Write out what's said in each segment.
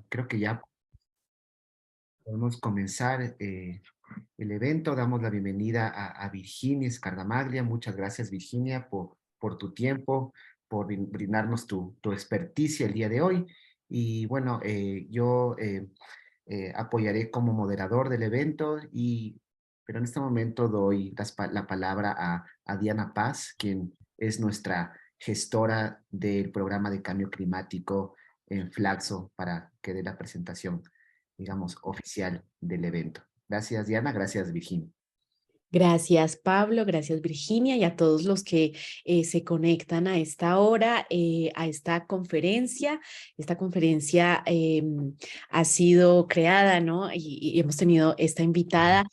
Creo que ya podemos comenzar el evento. Damos la bienvenida a Virginia Escardamaglia. Muchas gracias, Virginia, por tu tiempo, por brindarnos tu experticia el día de hoy. Y bueno, yo apoyaré como moderador del evento, pero en este momento doy la palabra a Diana Paz, quien es nuestra gestora del programa de cambio climático en Flaxo, para que dé la presentación, digamos, oficial del evento. Gracias, Diana. Gracias, Virginia. Gracias, Pablo, gracias, Virginia, y a todos los que se conectan a esta hora, a esta conferencia. Esta conferencia ha sido creada, ¿no? Y hemos tenido esta invitada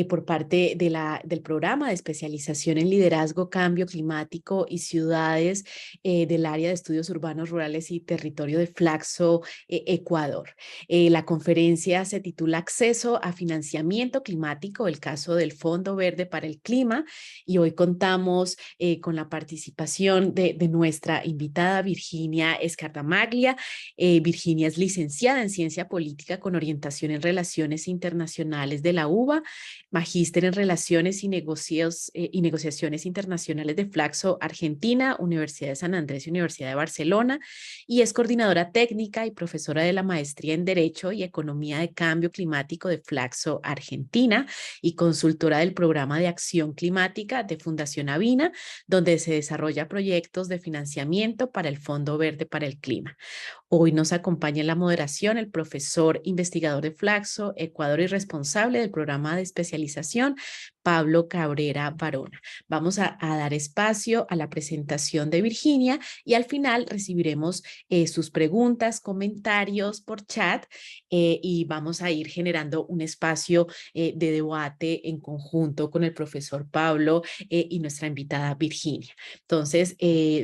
por parte del programa de especialización en liderazgo, cambio climático y ciudades del área de estudios urbanos, rurales y territorio de Flaxo, Ecuador. La conferencia se titula Acceso a financiamiento climático, el caso del Fondo Verde para el Clima, y hoy contamos con la participación de nuestra invitada Virginia Escardamaglia. Virginia es licenciada en Ciencia Política con orientación en Relaciones Internacionales de la UBA, magíster en Relaciones y Negociaciones Internacionales de Flaxo, Argentina, Universidad de San Andrés y Universidad de Barcelona, y es coordinadora técnica y profesora de la maestría en Derecho y Economía de Cambio Climático de Flaxo, Argentina, y consultora del programa de acción climática de Fundación Avina, donde se desarrolla proyectos de financiamiento para el Fondo Verde para el Clima. Hoy nos acompaña en la moderación el profesor investigador de Flaxo, Ecuador, y responsable del programa de especialización, Pablo Cabrera Barona. Vamos a dar espacio a la presentación de Virginia y al final recibiremos sus preguntas, comentarios por chat, y vamos a ir generando un espacio de debate en conjunto con el profesor Pablo y nuestra invitada Virginia. Entonces,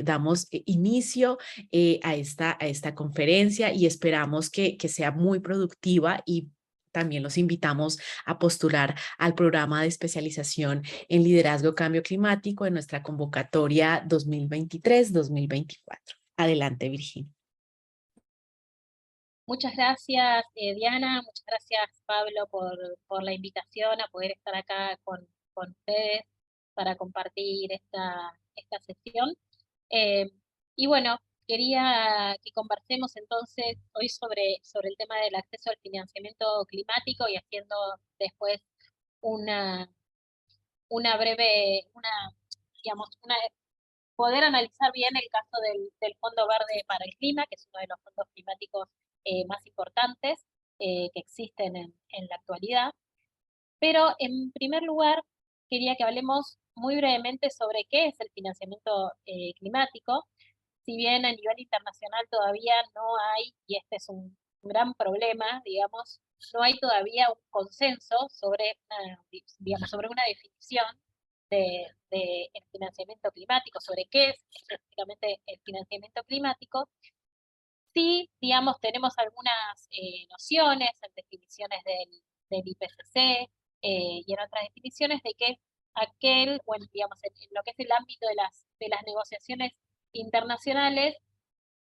damos inicio a esta conferencia y esperamos que sea muy productiva, y también los invitamos a postular al programa de especialización en liderazgo cambio climático en nuestra convocatoria 2023-2024. Adelante, Virginia. Muchas gracias, Diana, muchas gracias, Pablo, por la invitación a poder estar acá con ustedes para compartir esta sesión. Eh, y bueno, quería que conversemos entonces hoy sobre el tema del acceso al financiamiento climático y haciendo después una, una breve, digamos, poder analizar bien el caso del Fondo Verde para el Clima, que es uno de los fondos climáticos más importantes que existen en la actualidad. Pero en primer lugar, quería que hablemos muy brevemente sobre qué es el financiamiento climático. Si bien a nivel internacional todavía no hay, y este es un gran problema, digamos, no hay todavía un consenso sobre digamos, sobre una definición de el financiamiento climático, sobre qué es específicamente el financiamiento climático. Sí, digamos, tenemos algunas nociones en definiciones del IPCC y en otras definiciones de que es aquel, bueno, digamos, en lo que es el ámbito de las negociaciones internacionales,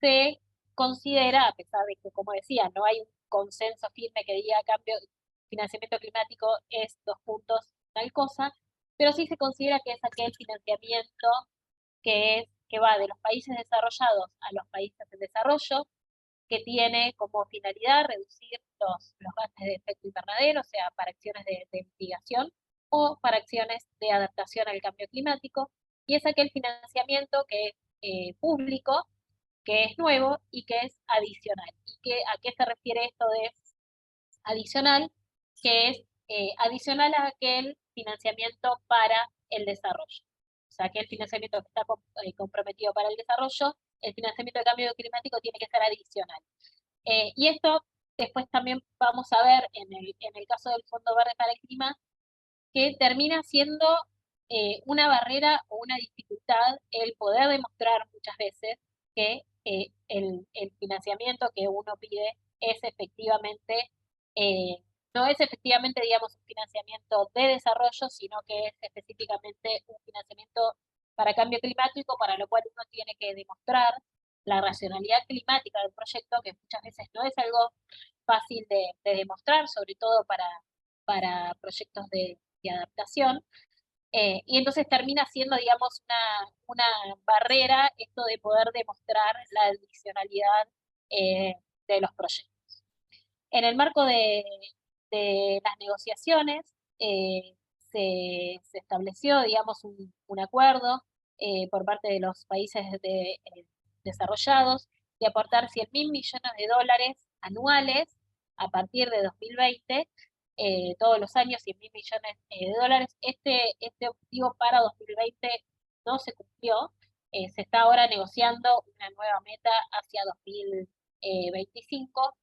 se considera, a pesar de que, como decía, no hay un consenso firme que diga cambio, financiamiento climático es dos puntos tal cosa, pero sí se considera que es aquel financiamiento que va de los países desarrollados a los países en desarrollo, que tiene como finalidad reducir los gases de efecto invernadero, o sea, para acciones de mitigación o para acciones de adaptación al cambio climático, y es aquel financiamiento que es público, que es nuevo y que es adicional. ¿A qué se refiere esto de adicional? Que es adicional a aquel financiamiento para el desarrollo. O sea, aquel financiamiento que está comprometido para el desarrollo, el financiamiento de cambio climático tiene que ser adicional. Y esto después también vamos a ver en el caso del Fondo Verde para el Clima, que termina siendo una barrera o una dificultad el poder demostrar muchas veces que el financiamiento que uno pide es efectivamente, no es efectivamente, digamos, un financiamiento de desarrollo, sino que es específicamente un financiamiento para cambio climático, para lo cual uno tiene que demostrar la racionalidad climática del proyecto, que muchas veces no es algo fácil de demostrar, sobre todo para proyectos de adaptación. Y entonces termina siendo, digamos, una barrera esto de poder demostrar la adicionalidad de los proyectos. En el marco de las negociaciones se estableció, digamos, un acuerdo por parte de los países desarrollados de aportar 100.000 millones de dólares anuales a partir de 2020, todos los años 100.000 millones de dólares. Este objetivo para 2020 no se cumplió, se está ahora negociando una nueva meta hacia 2025,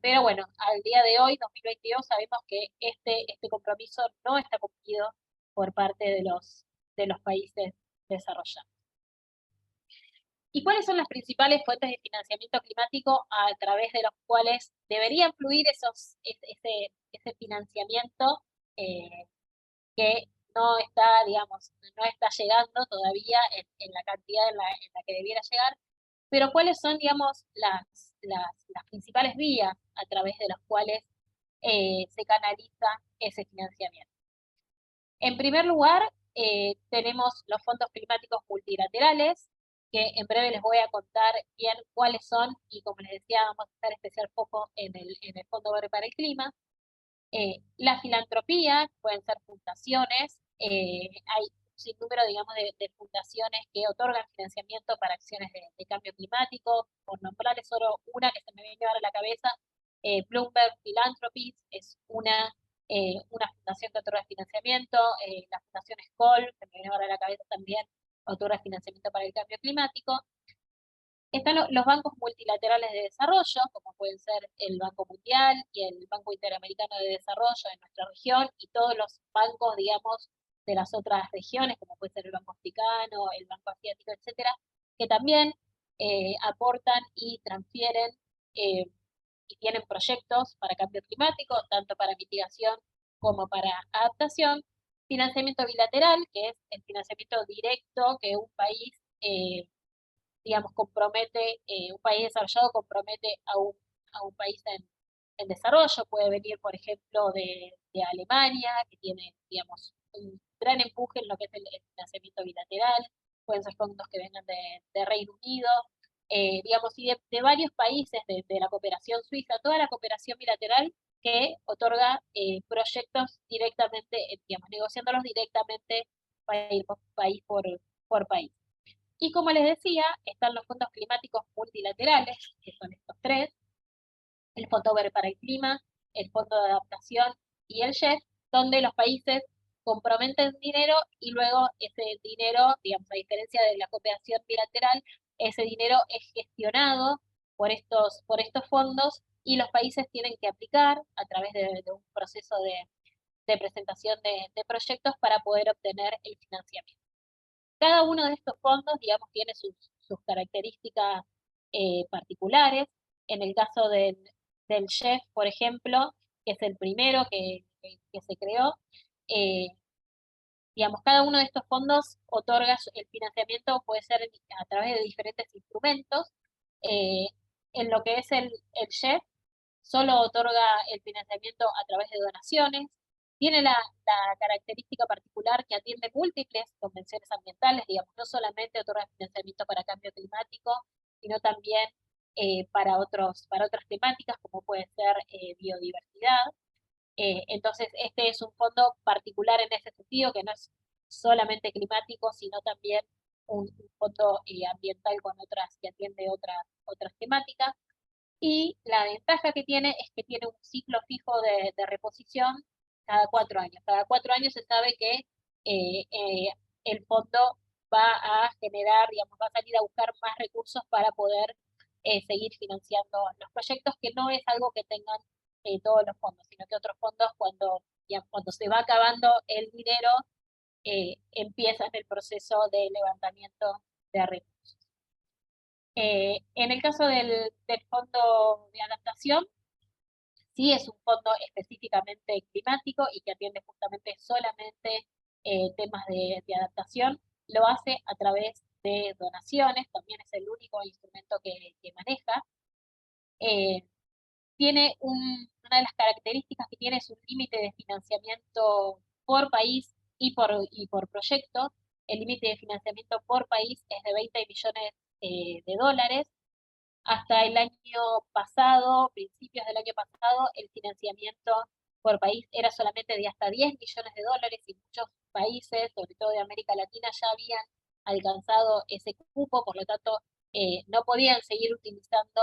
pero bueno, al día de hoy, 2022, sabemos que este compromiso no está cumplido por parte de los países desarrollados. ¿Y cuáles son las principales fuentes de financiamiento climático a través de los cuales deberían fluir ese financiamiento que no está, digamos, no está llegando todavía en la cantidad en la que debiera llegar? Pero ¿cuáles son, digamos, las principales vías a través de las cuales se canaliza ese financiamiento? En primer lugar, tenemos los fondos climáticos multilaterales, que en breve les voy a contar bien cuáles son, y como les decía, vamos a hacer especial foco en el Fondo Verde para el Clima. La filantropía, pueden ser fundaciones, hay un sinnúmero, digamos, de fundaciones que otorgan financiamiento para acciones de cambio climático. Por nombrarles solo una que se me viene ahora a la cabeza, Bloomberg Philanthropies es una fundación que otorga financiamiento, la Fundación Skoll, que me viene ahora a la cabeza también, otorga financiamiento para el cambio climático. Están los bancos multilaterales de desarrollo, como pueden ser el Banco Mundial y el Banco Interamericano de Desarrollo en nuestra región, y todos los bancos, digamos, de las otras regiones, como puede ser el Banco Africano, el Banco Asiático, etcétera, que también aportan y transfieren y tienen proyectos para cambio climático, tanto para mitigación como para adaptación. Financiamiento bilateral, que es el financiamiento directo que un país digamos, compromete, un país desarrollado compromete a un país en desarrollo. Puede venir, por ejemplo, de Alemania, que tiene, digamos, un gran empuje en lo que es el financiamiento bilateral. Pueden ser fondos que vengan de Reino Unido, digamos, y de varios países de la cooperación suiza, toda la cooperación bilateral que otorga proyectos directamente, digamos, negociándolos directamente país por país. Y como les decía, están los fondos climáticos multilaterales, que son estos tres: el Fondo Verde para el Clima, el Fondo de Adaptación y el GEF, donde los países comprometen dinero y luego ese dinero, digamos, a diferencia de la cooperación bilateral, ese dinero es gestionado por estos fondos, y los países tienen que aplicar a través de un proceso de presentación de proyectos para poder obtener el financiamiento. Cada uno de estos fondos, digamos, tiene sus características particulares. En el caso del GEF, por ejemplo, que es el primero que se creó, digamos, cada uno de estos fondos otorga el financiamiento, puede ser a través de diferentes instrumentos. En lo que es el GEF, solo otorga el financiamiento a través de donaciones. Tiene la característica particular que atiende múltiples convenciones ambientales, digamos, no solamente otorga financiamiento para cambio climático, sino también para otras temáticas, como puede ser biodiversidad. Entonces, este es un fondo particular en ese sentido, que no es solamente climático, sino también un fondo ambiental que atiende otras temáticas. Y la ventaja que tiene es que tiene un ciclo fijo de reposición cada 4 años. Cada 4 años se sabe que el fondo va a generar, digamos, va a salir a buscar más recursos para poder seguir financiando los proyectos, que no es algo que tengan todos los fondos, sino que otros fondos, cuando se va acabando el dinero, empiezan el proceso de levantamiento de recursos. En el caso del fondo de adaptación, sí es un fondo específicamente climático y que atiende justamente solamente temas de adaptación. Lo hace a través de donaciones, también es el único instrumento que maneja. Tiene una de las características que tiene es un límite de financiamiento por país y por proyecto. El límite de financiamiento por país es de 20 millones de dólares. Hasta el año pasado, principios del año pasado, el financiamiento por país era solamente de hasta 10 millones de dólares y muchos países, sobre todo de América Latina, ya habían alcanzado ese cupo, por lo tanto, no podían seguir utilizando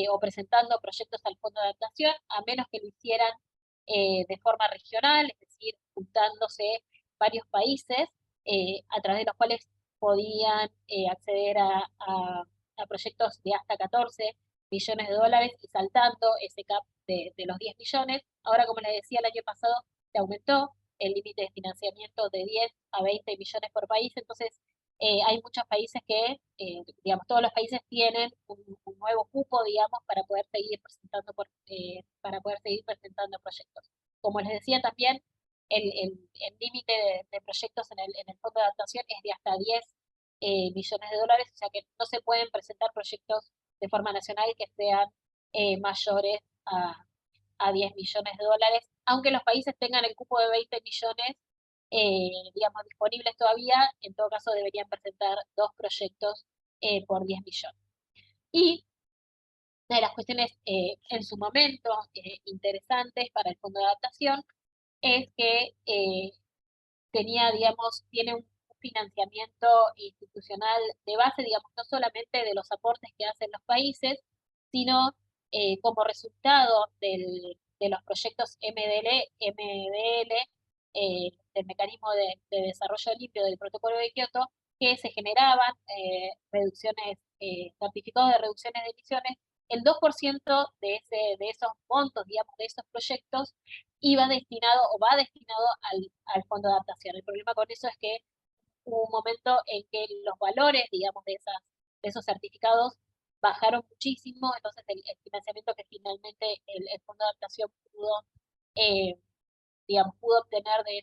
o presentando proyectos al Fondo de Adaptación, a menos que lo hicieran de forma regional, es decir, juntándose varios países a través de los cuales podían acceder a proyectos de hasta 14 millones de dólares y saltando ese cap de los 10 millones. Ahora, como les decía, el año pasado se aumentó el límite de financiamiento de 10 a 20 millones por país, entonces hay muchos países que, digamos, todos los países tienen un nuevo cupo, digamos, para poder seguir presentando proyectos. Como les decía también, el límite de proyectos en el Fondo de Adaptación es de hasta 10 millones de dólares, o sea que no se pueden presentar proyectos de forma nacional que sean mayores a 10 millones de dólares, aunque los países tengan el cupo de 20 millones, digamos, disponibles todavía, en todo caso deberían presentar dos proyectos por 10 millones. Y una de las cuestiones en su momento interesantes para el Fondo de Adaptación es que tiene un financiamiento institucional de base, digamos, no solamente de los aportes que hacen los países, sino como resultado de los proyectos MDL del Mecanismo de Desarrollo Limpio del Protocolo de Kioto, que se generaban certificados de reducciones de emisiones. El 2% de esos montos, digamos, de esos proyectos, iba destinado o va destinado al Fondo de Adaptación. El problema con eso es que hubo un momento en que los valores, digamos, de esos certificados bajaron muchísimo, entonces el financiamiento que finalmente el Fondo de Adaptación eh, pudo obtener de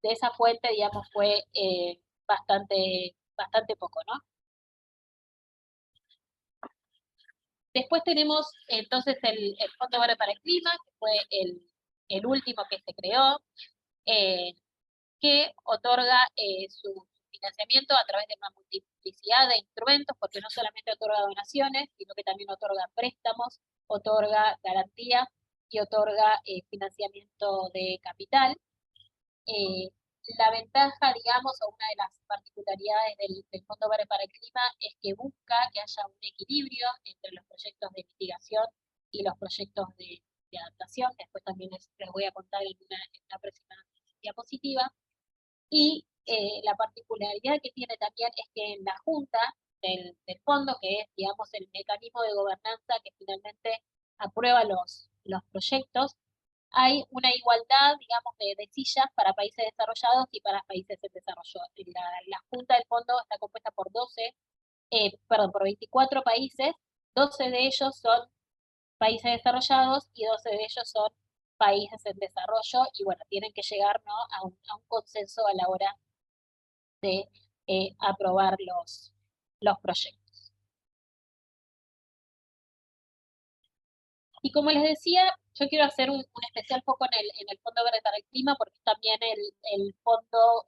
esa fuente, digamos, fue bastante poco, ¿no? Después tenemos entonces el Fondo Verde para el Clima, que fue el último que se creó, que otorga su financiamiento a través de una multiplicidad de instrumentos, porque no solamente otorga donaciones, sino que también otorga préstamos, otorga garantía y otorga financiamiento de capital. La ventaja, digamos, o una de las particularidades del Fondo Verde para el Clima es que busca que haya un equilibrio entre los proyectos de mitigación y los proyectos de adaptación, que después también les voy a contar en una próxima diapositiva. Y la particularidad que tiene también es que en la junta del fondo, que es, digamos, el mecanismo de gobernanza que finalmente aprueba los proyectos, hay una igualdad, digamos, de sillas para países desarrollados y para países en desarrollo. La junta del fondo está compuesta por 24 países, 12 de ellos son países desarrollados y 12 de ellos son países en desarrollo, y bueno, tienen que llegar, ¿no?, a un consenso a la hora de aprobar los proyectos. Y como les decía, yo quiero hacer un especial foco en el Fondo Verde para el Clima, porque es también el fondo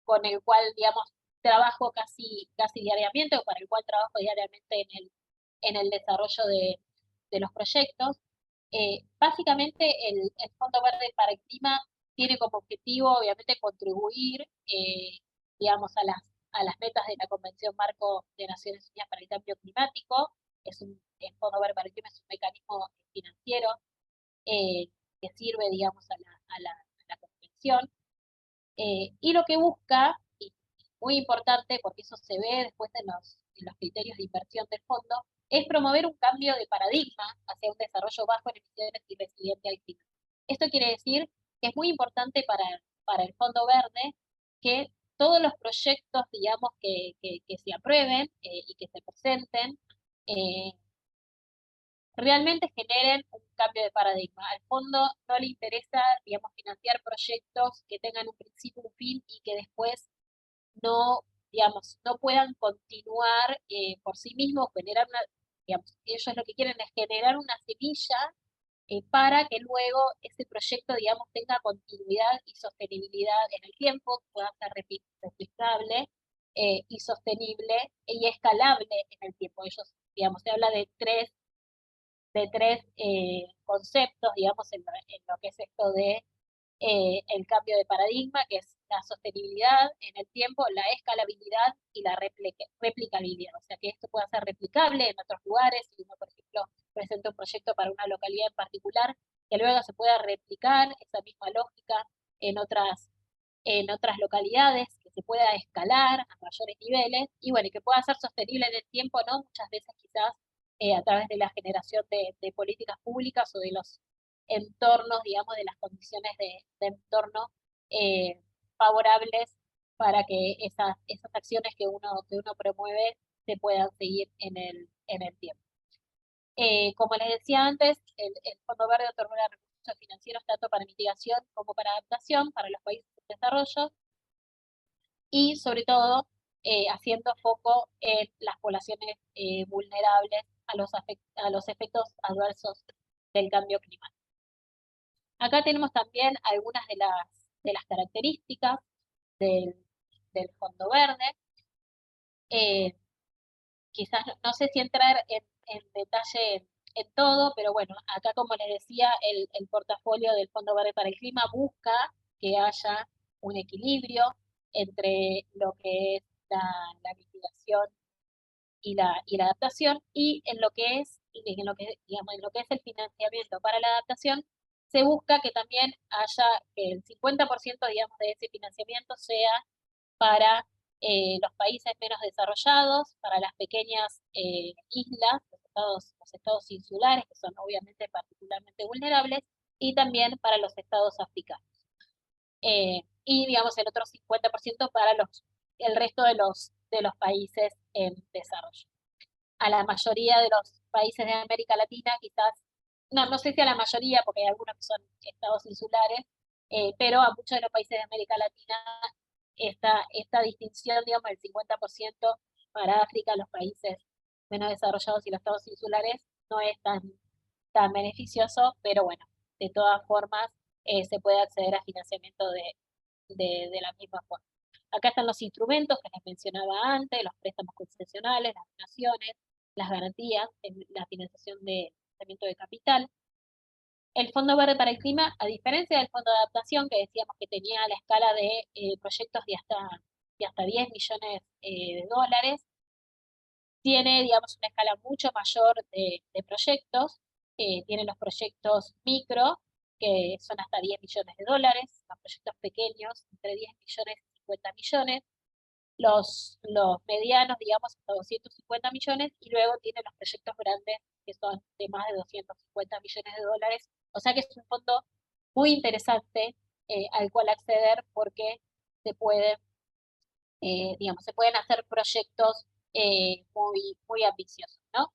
con el cual, digamos, trabajo casi diariamente, o para el cual trabajo diariamente en el desarrollo de los proyectos. Básicamente, el Fondo Verde para el Clima tiene como objetivo, obviamente, contribuir, digamos, a las metas de la Convención Marco de Naciones Unidas para el Cambio Climático. El Fondo Verde para el Clima es un mecanismo financiero que sirve, digamos, a la Convención. Y lo que busca, y muy importante, porque eso se ve después en los criterios de inversión del fondo, es promover un cambio de paradigma hacia un desarrollo bajo en emisiones y resiliente al clima. Esto quiere decir que es muy importante para el Fondo Verde que todos los proyectos, digamos, que se aprueben y que se presenten, realmente generen un cambio de paradigma. Al fondo no le interesa, digamos, financiar proyectos que tengan un principio, un fin y que después no, digamos, no puedan continuar por sí mismos, generar una, digamos, ellos lo que quieren es generar una semilla para que luego ese proyecto, digamos, tenga continuidad y sostenibilidad en el tiempo, pueda ser replicable y sostenible y escalable en el tiempo. Ellos, digamos, se habla de tres conceptos, digamos, en lo que es esto de el cambio de paradigma, que es la sostenibilidad en el tiempo, la escalabilidad y la replicabilidad. O sea, que esto pueda ser replicable en otros lugares, si uno, por ejemplo, presenta un proyecto para una localidad en particular, que luego se pueda replicar esa misma lógica en otras localidades, que se pueda escalar a mayores niveles, y bueno, y que pueda ser sostenible en el tiempo, ¿no? Muchas veces quizás a través de la generación de políticas públicas o de los entornos, digamos, de las condiciones de entorno eh, favorables para que esas acciones que uno promueve se puedan seguir en el tiempo. Como les decía antes, el Fondo Verde otorga recursos financieros tanto para mitigación como para adaptación para los países en desarrollo y sobre todo haciendo foco en las poblaciones vulnerables a los efectos adversos del cambio climático. Acá tenemos también algunas de las características del, del Fondo Verde. Eh, Quizás no sé si entrar en detalle en todo, pero bueno, acá como les decía, el portafolio del Fondo Verde para el Clima busca que haya un equilibrio entre lo que es la mitigación y la adaptación, y en lo que, digamos, en lo que es el financiamiento para la adaptación, se busca que también haya que el 50%, digamos, de ese financiamiento sea para los países menos desarrollados, para las pequeñas islas, los estados insulares, que son obviamente particularmente vulnerables, y también para los estados africanos. Y digamos el otro 50% para el resto de los países en desarrollo. A la mayoría de los países de América Latina, quizás, no sé si a la mayoría, porque hay algunos que son estados insulares, pero a muchos de los países de América Latina esta distinción, digamos, del 50% para África, los países menos desarrollados y los estados insulares, no es tan beneficioso, pero bueno, de todas formas se puede acceder a financiamiento de la misma forma. Acá están los instrumentos que les mencionaba antes, los préstamos concesionales, las donaciones, las garantías, la financiación de financiamiento de capital. El Fondo Verde para el Clima, a diferencia del Fondo de Adaptación, que decíamos que tenía la escala de proyectos de hasta 10 millones de dólares, tiene, digamos, una escala mucho mayor de proyectos. Tiene los proyectos micro, que son hasta 10 millones de dólares, los proyectos pequeños, entre 10 millones y 50 millones, los medianos, digamos, hasta 250 millones, y luego tiene los proyectos grandes, que son de más de 250 millones de dólares. O sea que es un fondo muy interesante al cual acceder porque se puede, digamos, se pueden hacer proyectos muy ambiciosos, ¿no?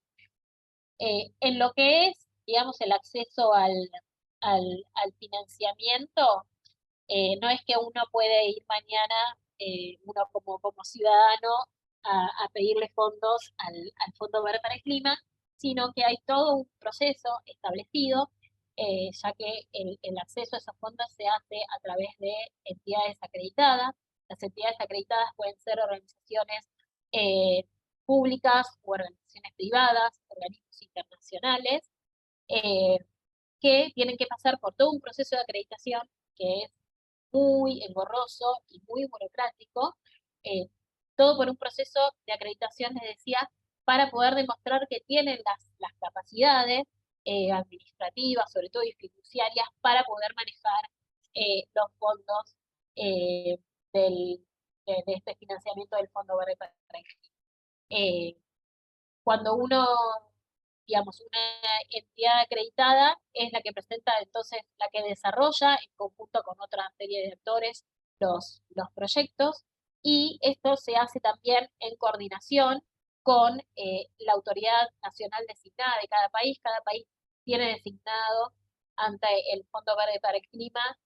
En lo que es, digamos, el acceso al financiamiento, no es que uno puede ir mañana, uno como ciudadano, a pedirle fondos al Fondo Verde para el Clima, sino que hay todo un proceso establecido, ya que el acceso a esos fondos se hace a través de entidades acreditadas. Las entidades acreditadas pueden ser organizaciones eh, públicas u organizaciones privadas, organismos internacionales, eh, que tienen que pasar por todo un proceso de acreditación que es muy engorroso y muy burocrático, eh, todo por un proceso de acreditación, les decía, para poder demostrar que tienen las capacidades administrativas, sobre todo y fiduciarias, para poder manejar los fondos eh, de este financiamiento del Fondo Verde para el Clima. Cuando uno, digamos, una entidad acreditada es la que presenta entonces, la que desarrolla en conjunto con otra serie de actores los proyectos, y esto se hace también en coordinación con la autoridad nacional designada de cada país. Cada país tiene designado ante el Fondo Verde para el Clima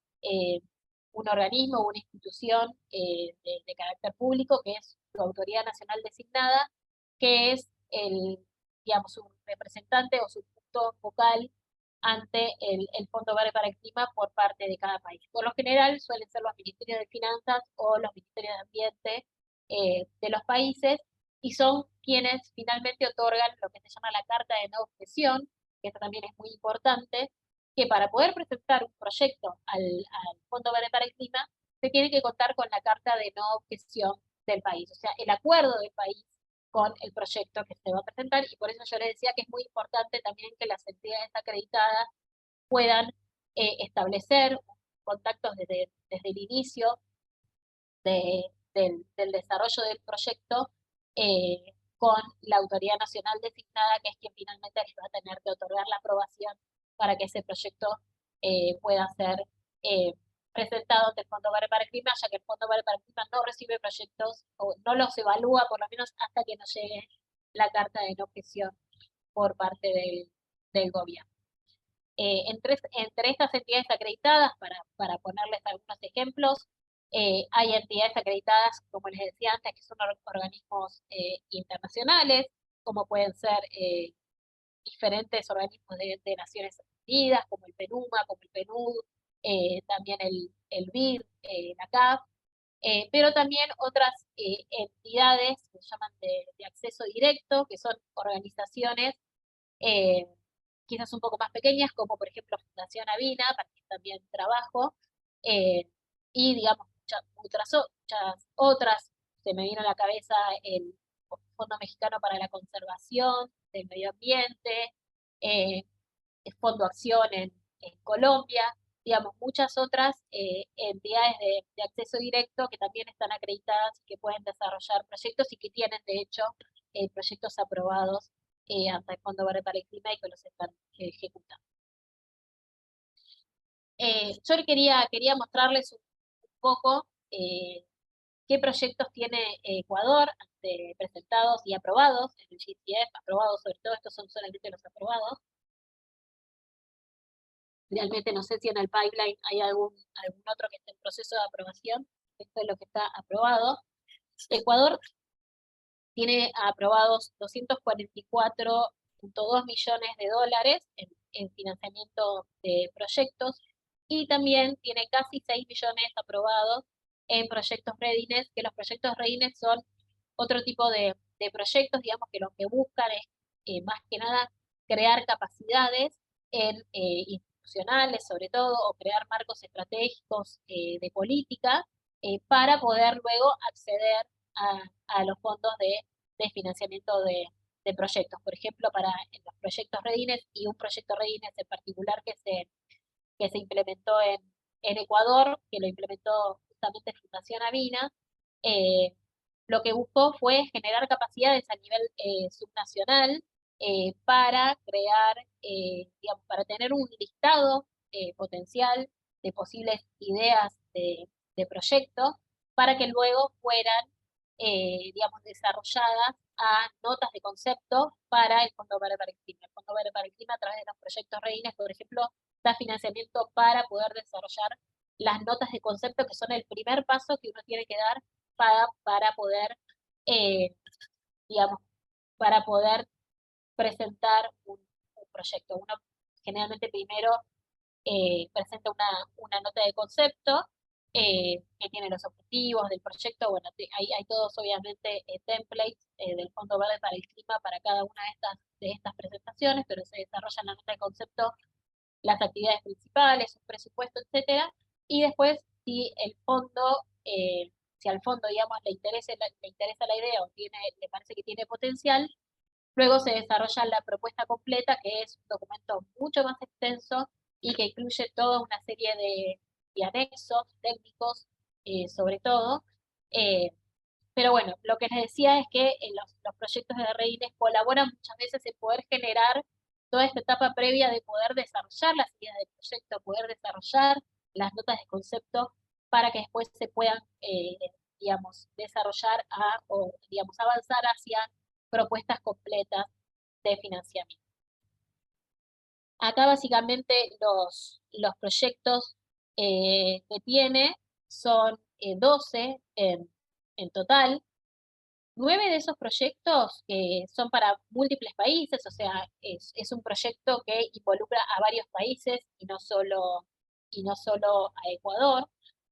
un organismo o una institución de carácter público, que es su autoridad nacional designada, que es digamos, su representante o su punto focal ante el Fondo Verde para el Clima por parte de cada país. Por lo general suelen ser los ministerios de finanzas o los ministerios de ambiente de los países, y son quienes finalmente otorgan lo que se llama la carta de no objeción, que esto también es muy importante, que para poder presentar un proyecto al Fondo Verde para el Clima, se tiene que contar con la carta de no objeción del país, o sea, el acuerdo del país con el proyecto que se va a presentar, y por eso yo les decía que es muy importante también que las entidades acreditadas puedan establecer contactos desde el inicio del desarrollo del proyecto con la autoridad nacional designada, que es quien finalmente les va a tener que otorgar la aprobación para que ese proyecto pueda ser presentado ante el Fondo Verde para el Clima, ya que el Fondo Verde para el Clima no recibe proyectos, o no los evalúa por lo menos hasta que no llegue la carta de no objeción por parte del gobierno. Entre estas entidades acreditadas, para ponerles algunos ejemplos, hay entidades acreditadas, como les decía antes, que son organismos internacionales, como pueden ser diferentes organismos de Naciones Unidas, como el PNUMA, como el PNUD, también el BID, la CAF, pero también otras entidades que se llaman de acceso directo, que son organizaciones quizás un poco más pequeñas, como por ejemplo Fundación Avina, para quien también trabajo, y digamos muchas otras. Se me vino a la cabeza el Fondo Mexicano para la Conservación del Medio Ambiente, el Fondo Acción en Colombia, digamos, muchas otras entidades de acceso directo que también están acreditadas y que pueden desarrollar proyectos y que tienen, de hecho, proyectos aprobados ante el Fondo Verde para el Clima y que los están ejecutando. Yo quería mostrarles un poco qué proyectos tiene Ecuador presentados y aprobados en el GCF, aprobados sobre todo, estos son solamente los aprobados. Realmente no sé si en el pipeline hay algún otro que esté en proceso de aprobación. Esto es lo que está aprobado. Ecuador tiene aprobados 244.2 millones de dólares en financiamiento de proyectos, y también tiene casi 6 millones aprobados en proyectos readiness, que los proyectos readiness son otro tipo de proyectos, digamos, que lo que buscan es más que nada crear capacidades en institucionales, sobre todo, o crear marcos estratégicos de política para poder luego acceder a los fondos de financiamiento de proyectos. Por ejemplo, para los proyectos Readiness, y un proyecto Readiness en particular que se implementó en Ecuador, que lo implementó justamente Fundación Avina, lo que buscó fue generar capacidades a nivel subnacional para crear, digamos, para tener un listado potencial de posibles ideas de proyectos, para que luego fueran, digamos, desarrolladas a notas de concepto para el Fondo Verde para el Clima. El Fondo Verde para el Clima, a través de los proyectos Readiness, por ejemplo, da financiamiento para poder desarrollar las notas de concepto, que son el primer paso que uno tiene que dar para poder, digamos, para poder presentar un proyecto. Uno generalmente primero presenta una nota de concepto que tiene los objetivos del proyecto. Bueno, hay todos obviamente templates del Fondo Verde para el Clima para cada una de estas presentaciones, pero se desarrolla en la nota de concepto las actividades principales, un presupuesto, etcétera, y después si el fondo, si al fondo, digamos, le interesa la idea o le parece que tiene potencial, luego se desarrolla la propuesta completa, que es un documento mucho más extenso y que incluye toda una serie de anexos técnicos, sobre todo. Pero bueno, lo que les decía es que los proyectos de Readiness colaboran muchas veces en poder generar toda esta etapa previa de poder desarrollar las ideas del proyecto, poder desarrollar las notas de concepto, para que después se puedan, digamos, desarrollar o, digamos, avanzar hacia propuestas completas de financiamiento. Acá básicamente los proyectos que tiene son 12 en total. 9 de esos proyectos son para múltiples países, o sea, es un proyecto que involucra a varios países y no solo a Ecuador.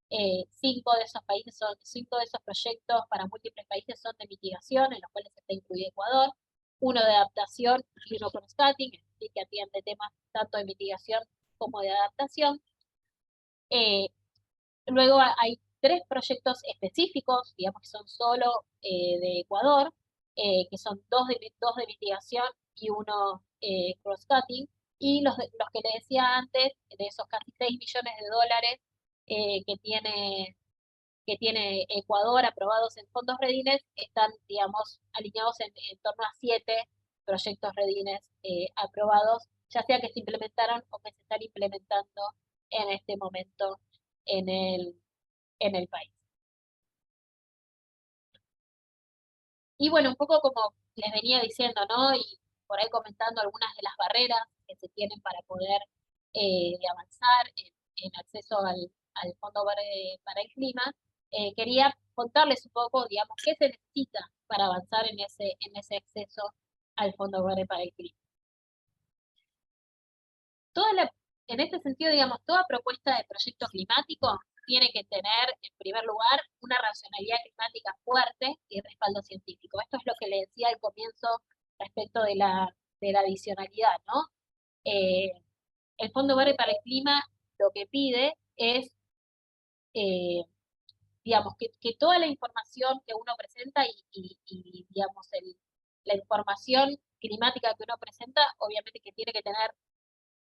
5 de esos proyectos para múltiples países son de mitigación, en los cuales está incluido Ecuador, uno de adaptación y uno cross-cutting, es decir, que atiende temas tanto de mitigación como de adaptación. Luego hay 3 proyectos específicos, digamos que son solo de Ecuador, que son dos de mitigación y uno cross-cutting, y los que le decía antes, de esos casi 6 millones de dólares que tiene Ecuador aprobados en fondos Redines, están, digamos, alineados en torno a 7 proyectos Redines aprobados, ya sea que se implementaron o que se están implementando en este momento en el país. Y bueno, un poco como les venía diciendo, ¿no? Y por ahí comentando algunas de las barreras que se tienen para poder avanzar en acceso al Fondo Verde para el Clima, quería contarles un poco, digamos, qué se necesita para avanzar en ese acceso al Fondo Verde para el Clima. En este sentido, digamos, toda propuesta de proyecto climático tiene que tener, en primer lugar, una racionalidad climática fuerte y respaldo científico. Esto es lo que le decía al comienzo respecto de la adicionalidad, ¿no? El Fondo Verde para el Clima lo que pide es, digamos, que toda la información que uno presenta y digamos, la información climática que uno presenta, obviamente que tiene que tener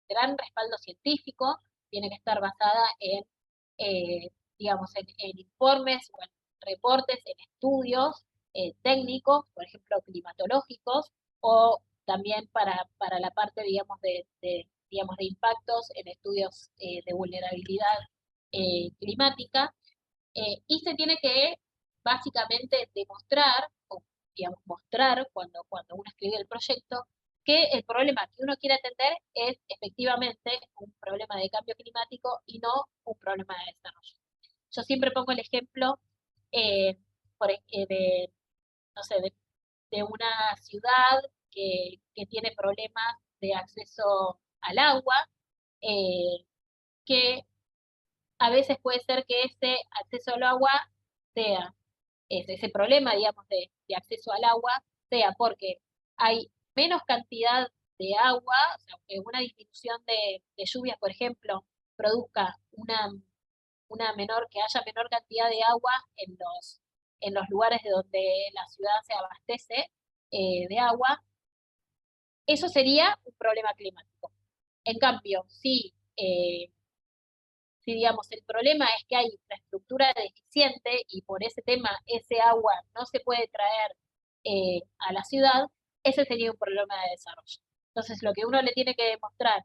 gran respaldo científico, tiene que estar basada digamos, en informes o en reportes, en estudios técnicos, por ejemplo, climatológicos, o también para la parte, digamos, digamos, de impactos en estudios de vulnerabilidad climática, y se tiene que básicamente demostrar, o digamos, mostrar cuando uno escribe el proyecto, que el problema que uno quiere atender es efectivamente un problema de cambio climático y no un problema de desarrollo. Yo siempre pongo el ejemplo eh, no sé, de una ciudad que tiene problemas de acceso al agua, eh, que a veces puede ser que ese acceso al agua sea, ese problema, digamos, de acceso al agua, sea porque hay menos cantidad de agua, o sea, que una disminución de lluvias, por ejemplo, produzca que haya menor cantidad de agua en los lugares de donde la ciudad se abastece de agua, eso sería un problema climático. En cambio, si digamos el problema es que hay infraestructura deficiente y por ese tema ese agua no se puede traer a la ciudad, ese sería un problema de desarrollo. Entonces lo que uno le tiene que demostrar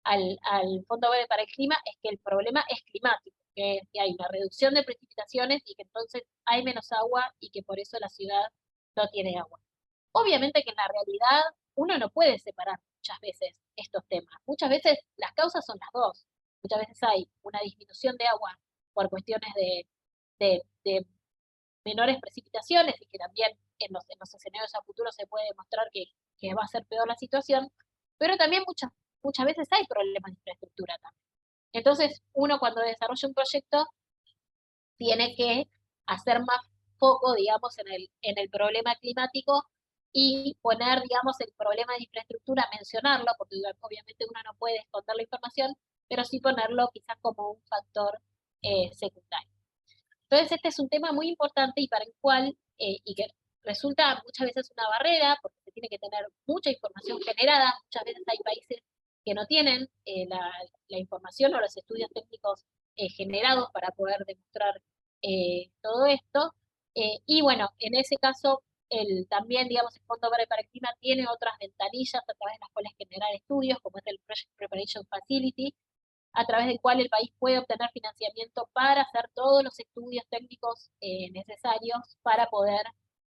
al Fondo Verde para el Clima es que el problema es climático, que hay una reducción de precipitaciones y que entonces hay menos agua y que por eso la ciudad no tiene agua. Obviamente que en la realidad uno no puede separar muchas veces estos temas. Muchas veces las causas son las dos. Muchas veces hay una disminución de agua por cuestiones de menores precipitaciones y que también en los escenarios a futuro se puede demostrar que va a ser peor la situación, pero también muchas veces hay problemas de infraestructura también. Entonces, uno cuando desarrolla un proyecto tiene que hacer más foco, digamos, en el problema climático y poner, digamos, el problema de infraestructura, mencionarlo, porque obviamente uno no puede esconder la información, pero sí ponerlo quizás como un factor secundario. Entonces, este es un tema muy importante y para el cual, y que resulta muchas veces una barrera, porque se tiene que tener mucha información generada, muchas veces hay países que no tienen la información o los estudios técnicos generados para poder demostrar todo esto. Y bueno, en ese caso, también, digamos, el Fondo Verde para el Clima tiene otras ventanillas a través de las cuales generar estudios, como es el Project Preparation Facility, a través del cual el país puede obtener financiamiento para hacer todos los estudios técnicos necesarios para poder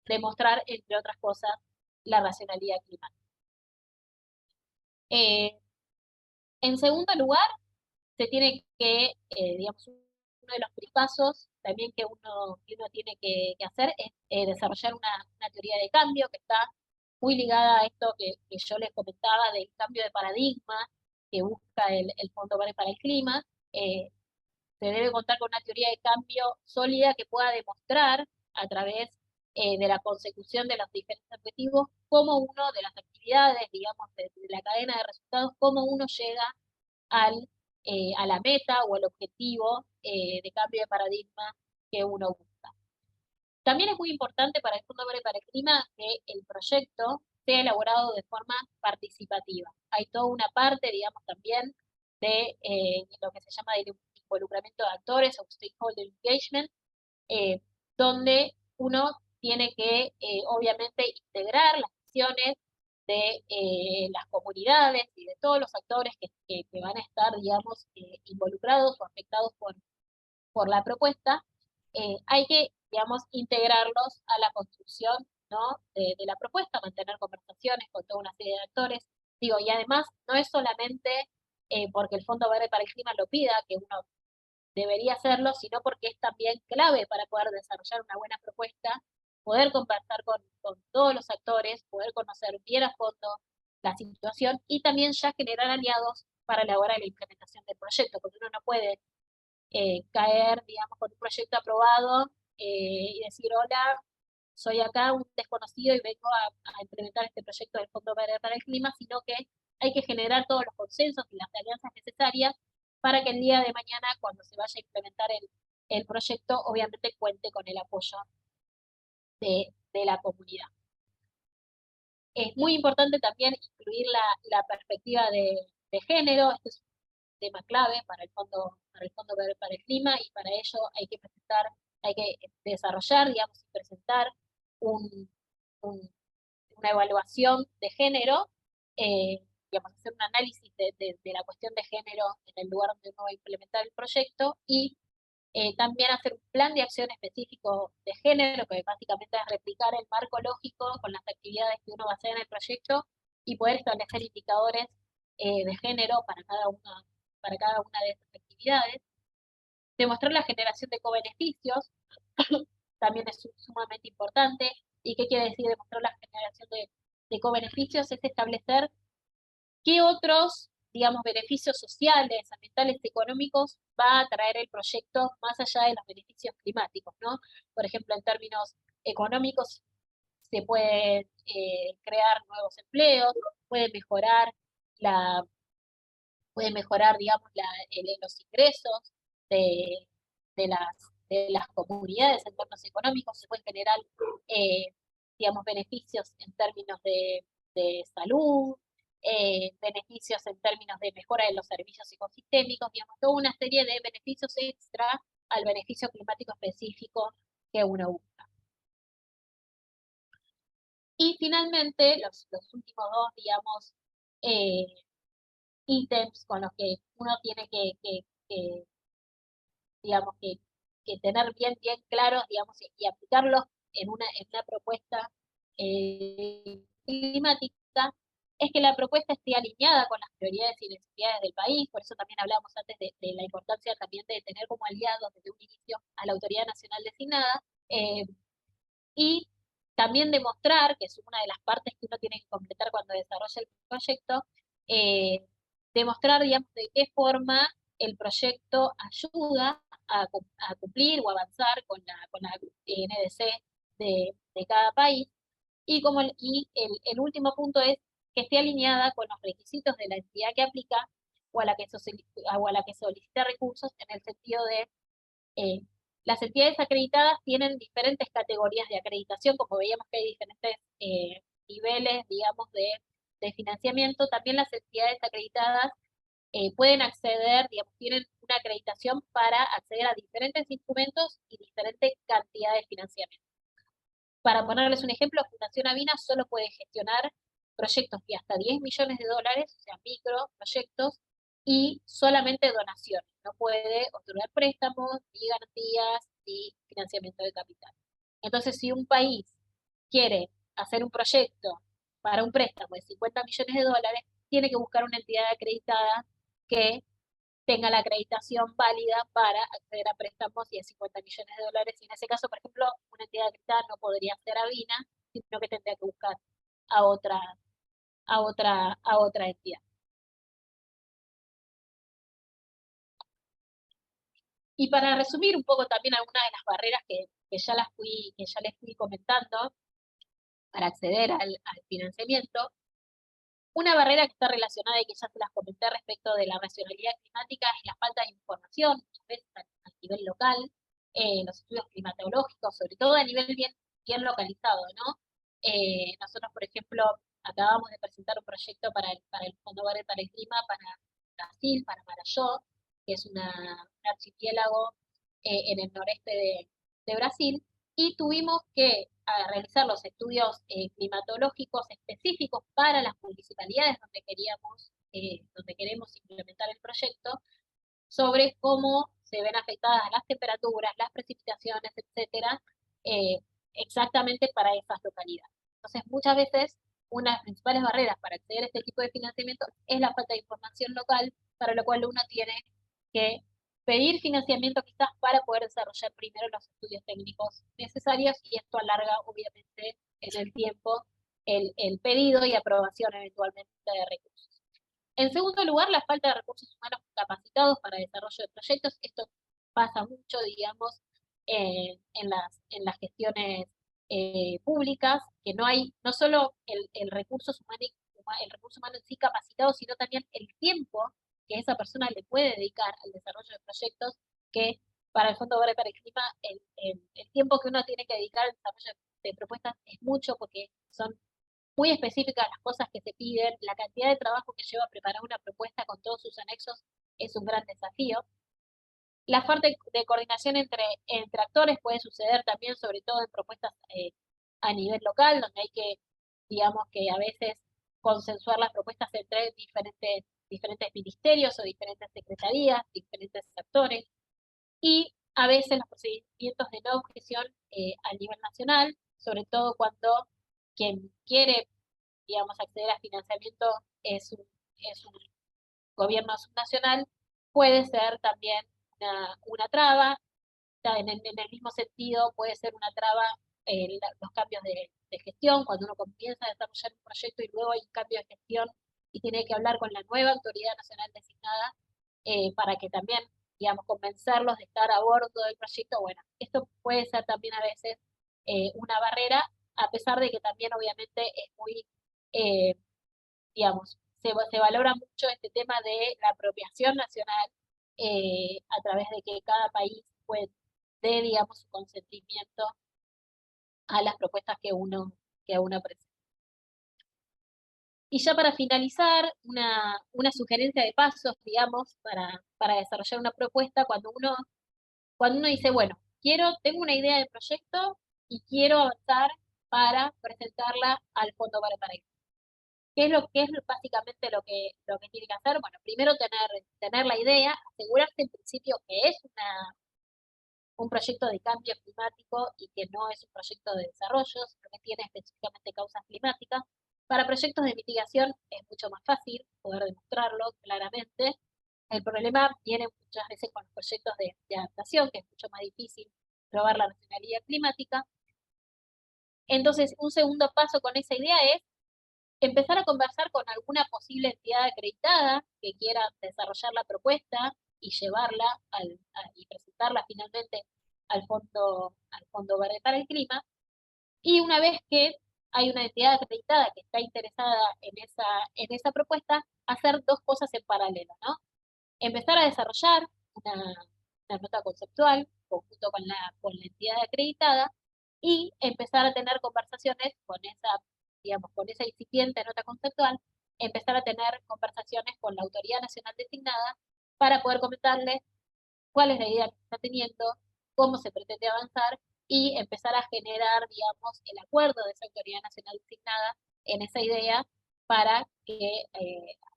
demostrar, entre otras cosas, la racionalidad climática. En segundo lugar, se tiene que, digamos, uno de los pasos también que uno tiene que hacer es desarrollar una teoría de cambio que está muy ligada a esto que yo les comentaba del cambio de paradigma que busca el Fondo Verde para el Clima. Se debe contar con una teoría de cambio sólida que pueda demostrar a través de la consecución de los diferentes objetivos cómo uno de las actividades, digamos, de la cadena de resultados, cómo uno llega a la meta o al objetivo de cambio de paradigma que uno busca. También es muy importante para el Fondo Verde para el Clima que el proyecto sea elaborado de forma participativa. Hay toda una parte, digamos, también de lo que se llama de involucramiento de actores o stakeholder engagement, donde uno tiene que, obviamente, integrar las acciones de las comunidades y de todos los actores que van a estar, digamos, involucrados o afectados por la propuesta. Hay que, digamos, integrarlos a la construcción, ¿no?, de la propuesta, mantener conversaciones con toda una serie de actores. Digo, y además no es solamente porque el Fondo Verde para el Clima lo pida, que uno debería hacerlo, sino porque es también clave para poder desarrollar una buena propuesta, poder conversar con todos los actores, poder conocer bien a fondo la situación y también ya generar aliados para elaborar la implementación del proyecto, porque uno no puede caer, digamos, con un proyecto aprobado y decir, hola, soy acá un desconocido y vengo a implementar este proyecto del Fondo Verde para el Clima, sino que hay que generar todos los consensos y las alianzas necesarias para que el día de mañana, cuando se vaya a implementar el proyecto, obviamente cuente con el apoyo de la comunidad. Es muy importante también incluir la perspectiva de género. Este es un tema clave para el Fondo Verde para el Clima, y para ello hay que desarrollar, digamos, y presentar un, una evaluación de género, digamos, hacer un análisis de la cuestión de género en el lugar donde uno va a implementar el proyecto, y también hacer un plan de acción específico de género, que básicamente es replicar el marco lógico con las actividades que uno va a hacer en el proyecto y poder establecer indicadores de género para cada una de estas actividades. Demostrar la generación de cobeneficios también es sumamente importante. ¿Y qué quiere decir demostrar la generación de cobeneficios? Es establecer qué otros, digamos, beneficios sociales, ambientales, económicos va a traer el proyecto más allá de los beneficios climáticos, ¿no? Por ejemplo, en términos económicos se pueden crear nuevos empleos, puede mejorar digamos, los ingresos de, de las comunidades en términos económicos, se pueden generar, digamos, beneficios en términos de salud, beneficios en términos de mejora de los servicios ecosistémicos, digamos, toda una serie de beneficios extra al beneficio climático específico que uno busca. Y finalmente, los últimos dos, digamos, ítems con los que uno tiene digamos, que tener bien claros, digamos, y aplicarlos en una propuesta climática, es que la propuesta esté alineada con las prioridades y necesidades del país. Por eso también hablábamos antes de la importancia también de tener como aliados desde un inicio a la autoridad nacional designada, y también demostrar, que es una de las partes que uno tiene que completar cuando desarrolla el proyecto, demostrar, digamos, de qué forma el proyecto ayuda a cumplir o avanzar con la NDC de cada país. Y, el último punto es que esté alineada con los requisitos de la entidad que aplica o a la que solicita recursos, en el sentido de las entidades acreditadas tienen diferentes categorías de acreditación, como veíamos que hay diferentes niveles, digamos, de financiamiento. También las entidades acreditadas pueden acceder, digamos, tienen una acreditación para acceder a diferentes instrumentos y diferentes cantidades de financiamiento. Para ponerles un ejemplo, Fundación Avina solo puede gestionar proyectos de hasta $10 millones, o sea, microproyectos, y solamente donaciones. No puede otorgar préstamos, ni garantías, ni financiamiento de capital. Entonces, si un país quiere hacer un proyecto para un préstamo de $50 millones, tiene que buscar una entidad acreditada que tenga la acreditación válida para acceder a préstamos y a 50 millones de dólares. Y en ese caso, por ejemplo, una entidad acreditada no podría ser Avina, sino que tendría que buscar a otra entidad. Y para resumir un poco también algunas de las barreras que ya les fui comentando para acceder al financiamiento, una barrera que está relacionada y que ya se las comenté respecto de la racionalidad climática es la falta de información, muchas veces a nivel local, los estudios climatológicos, sobre todo a nivel bien localizado, ¿no? Nosotros, por ejemplo, acabamos de presentar un proyecto para el Fondo Verde para el Clima, para Brasil, para Marajó, que es un archipiélago en el noreste de Brasil, y tuvimos que realizar los estudios climatológicos específicos para las municipalidades donde queremos implementar el proyecto, sobre cómo se ven afectadas las temperaturas, las precipitaciones, etcétera, exactamente para esas localidades. Entonces, muchas veces, una de las principales barreras para acceder a este tipo de financiamiento es la falta de información local, para lo cual uno tiene que pedir financiamiento quizás para poder desarrollar primero los estudios técnicos necesarios, y esto alarga obviamente en el tiempo el pedido y aprobación eventualmente de recursos. En segundo lugar, la falta de recursos humanos capacitados para el desarrollo de proyectos. Esto pasa mucho, digamos, en las gestiones públicas, que no hay no solo el recurso humano en sí capacitado, sino también el tiempo que esa persona le puede dedicar al desarrollo de proyectos, que para el Fondo Verde para el Clima, el tiempo que uno tiene que dedicar al desarrollo de propuestas es mucho, porque son muy específicas las cosas que se piden, la cantidad de trabajo que lleva a preparar una propuesta con todos sus anexos es un gran desafío. La falta de coordinación entre actores puede suceder también, sobre todo en propuestas a nivel local, donde hay que, digamos, que a veces consensuar las propuestas entre diferentes ministerios o diferentes secretarías, diferentes actores, y a veces los procedimientos de no objeción a nivel nacional, sobre todo cuando quien quiere, digamos, acceder a financiamiento es un gobierno subnacional, puede ser también una traba. En el mismo sentido puede ser una traba los cambios de gestión, cuando uno comienza a desarrollar un proyecto y luego hay un cambio de gestión y tiene que hablar con la nueva autoridad nacional designada para que también, digamos, convencerlos de estar a bordo del proyecto. Bueno, esto puede ser también a veces una barrera, a pesar de que también obviamente es muy, digamos, se valora mucho este tema de la apropiación nacional a través de que cada país puede dé, digamos, su consentimiento a las propuestas que uno presenta. Y ya para finalizar, una sugerencia de pasos, digamos, para desarrollar una propuesta, cuando uno dice, bueno, tengo una idea de proyecto y quiero avanzar para presentarla al Fondo para el ¿Qué es básicamente lo que tiene que hacer? Bueno, primero tener la idea, asegurarse en principio que es un proyecto de cambio climático y que no es un proyecto de desarrollo, sino que tiene específicamente causas climáticas. Para proyectos de mitigación es mucho más fácil poder demostrarlo claramente. El problema viene muchas veces con los proyectos de adaptación, que es mucho más difícil probar la racionalidad climática. Entonces, un segundo paso con esa idea es empezar a conversar con alguna posible entidad acreditada que quiera desarrollar la propuesta y llevarla y presentarla finalmente al Fondo Verde para el Clima. Y una vez que hay una entidad acreditada que está interesada en esa propuesta, hacer dos cosas en paralelo, ¿no? Empezar a desarrollar una nota conceptual conjunto con la entidad acreditada, y empezar a tener conversaciones con esa incipiente nota conceptual, empezar a tener conversaciones con la autoridad nacional designada para poder comentarles cuál es la idea que se está teniendo, cómo se pretende avanzar, y empezar a generar, digamos, el acuerdo de esa autoridad nacional designada en esa idea, para que a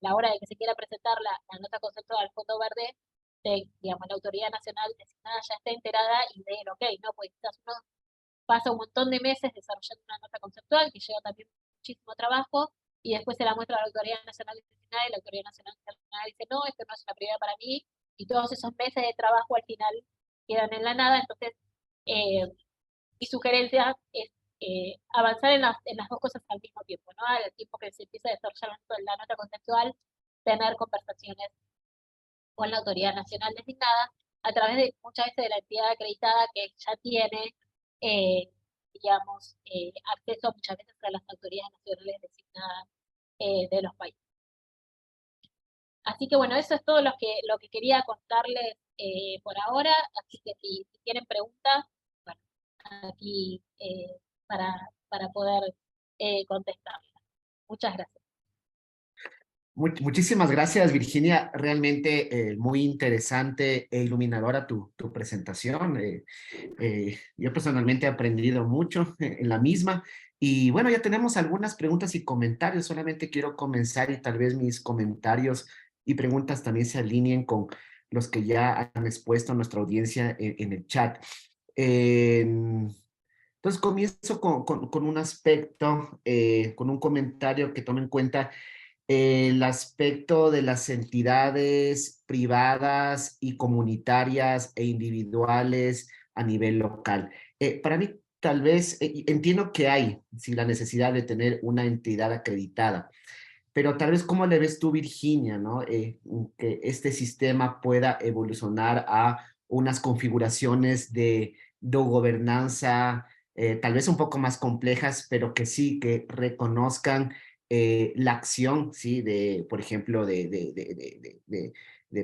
la hora de que se quiera presentar la nota conceptual al Fondo Verde, digamos, la autoridad nacional designada ya esté enterada y dé el ok, ¿no? Pues quizás uno pasa un montón de meses desarrollando una nota conceptual que lleva también muchísimo trabajo, y después se la muestra a la autoridad nacional designada y la autoridad nacional designada dice, no, esto no es una prioridad para mí, y todos esos meses de trabajo al final quedan en la nada. Entonces, mi sugerencia es avanzar en las dos cosas al mismo tiempo, ¿no? Al tiempo que se empieza a desarrollar la nota conceptual, tener conversaciones con la autoridad nacional designada, a través de muchas veces de la entidad acreditada que ya tiene, digamos, acceso muchas veces a las autoridades nacionales designadas de los países. Así que bueno, eso es todo lo que quería contarles por ahora, así que si tienen preguntas, bueno, aquí para poder contestarlas. Muchas gracias. Muchísimas gracias, Virginia. Realmente muy interesante e iluminadora tu presentación. Yo personalmente he aprendido mucho en la misma. Y bueno, ya tenemos algunas preguntas y comentarios. Solamente quiero comenzar y tal vez mis comentarios y preguntas también se alineen con los que ya han expuesto a nuestra audiencia en el chat. Entonces comienzo con un aspecto, con un comentario que tome en cuenta el aspecto de las entidades privadas y comunitarias e individuales a nivel local. Para mí, tal vez, entiendo que hay, sí, la necesidad de tener una entidad acreditada, pero tal vez, ¿cómo le ves tú, Virginia, no? Que este sistema pueda evolucionar a unas configuraciones de gobernanza, tal vez un poco más complejas, pero que sí, que reconozcan la acción, ¿sí? De, por ejemplo, de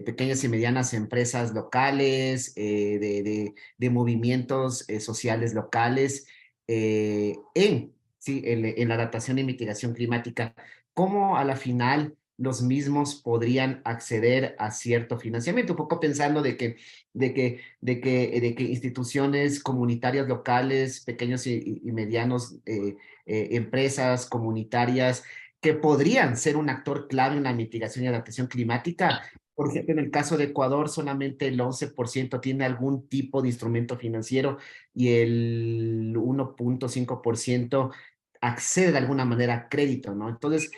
pequeñas y medianas empresas locales, de movimientos sociales locales, ¿sí? En la adaptación y mitigación climática. ¿Cómo a la final los mismos podrían acceder a cierto financiamiento? Un poco pensando de que instituciones comunitarias locales, pequeños y medianos, empresas comunitarias que podrían ser un actor clave en la mitigación y adaptación climática. Por ejemplo, en el caso de Ecuador, solamente el 11% tiene algún tipo de instrumento financiero y el 1,5% accede de alguna manera a crédito, ¿no? Entonces,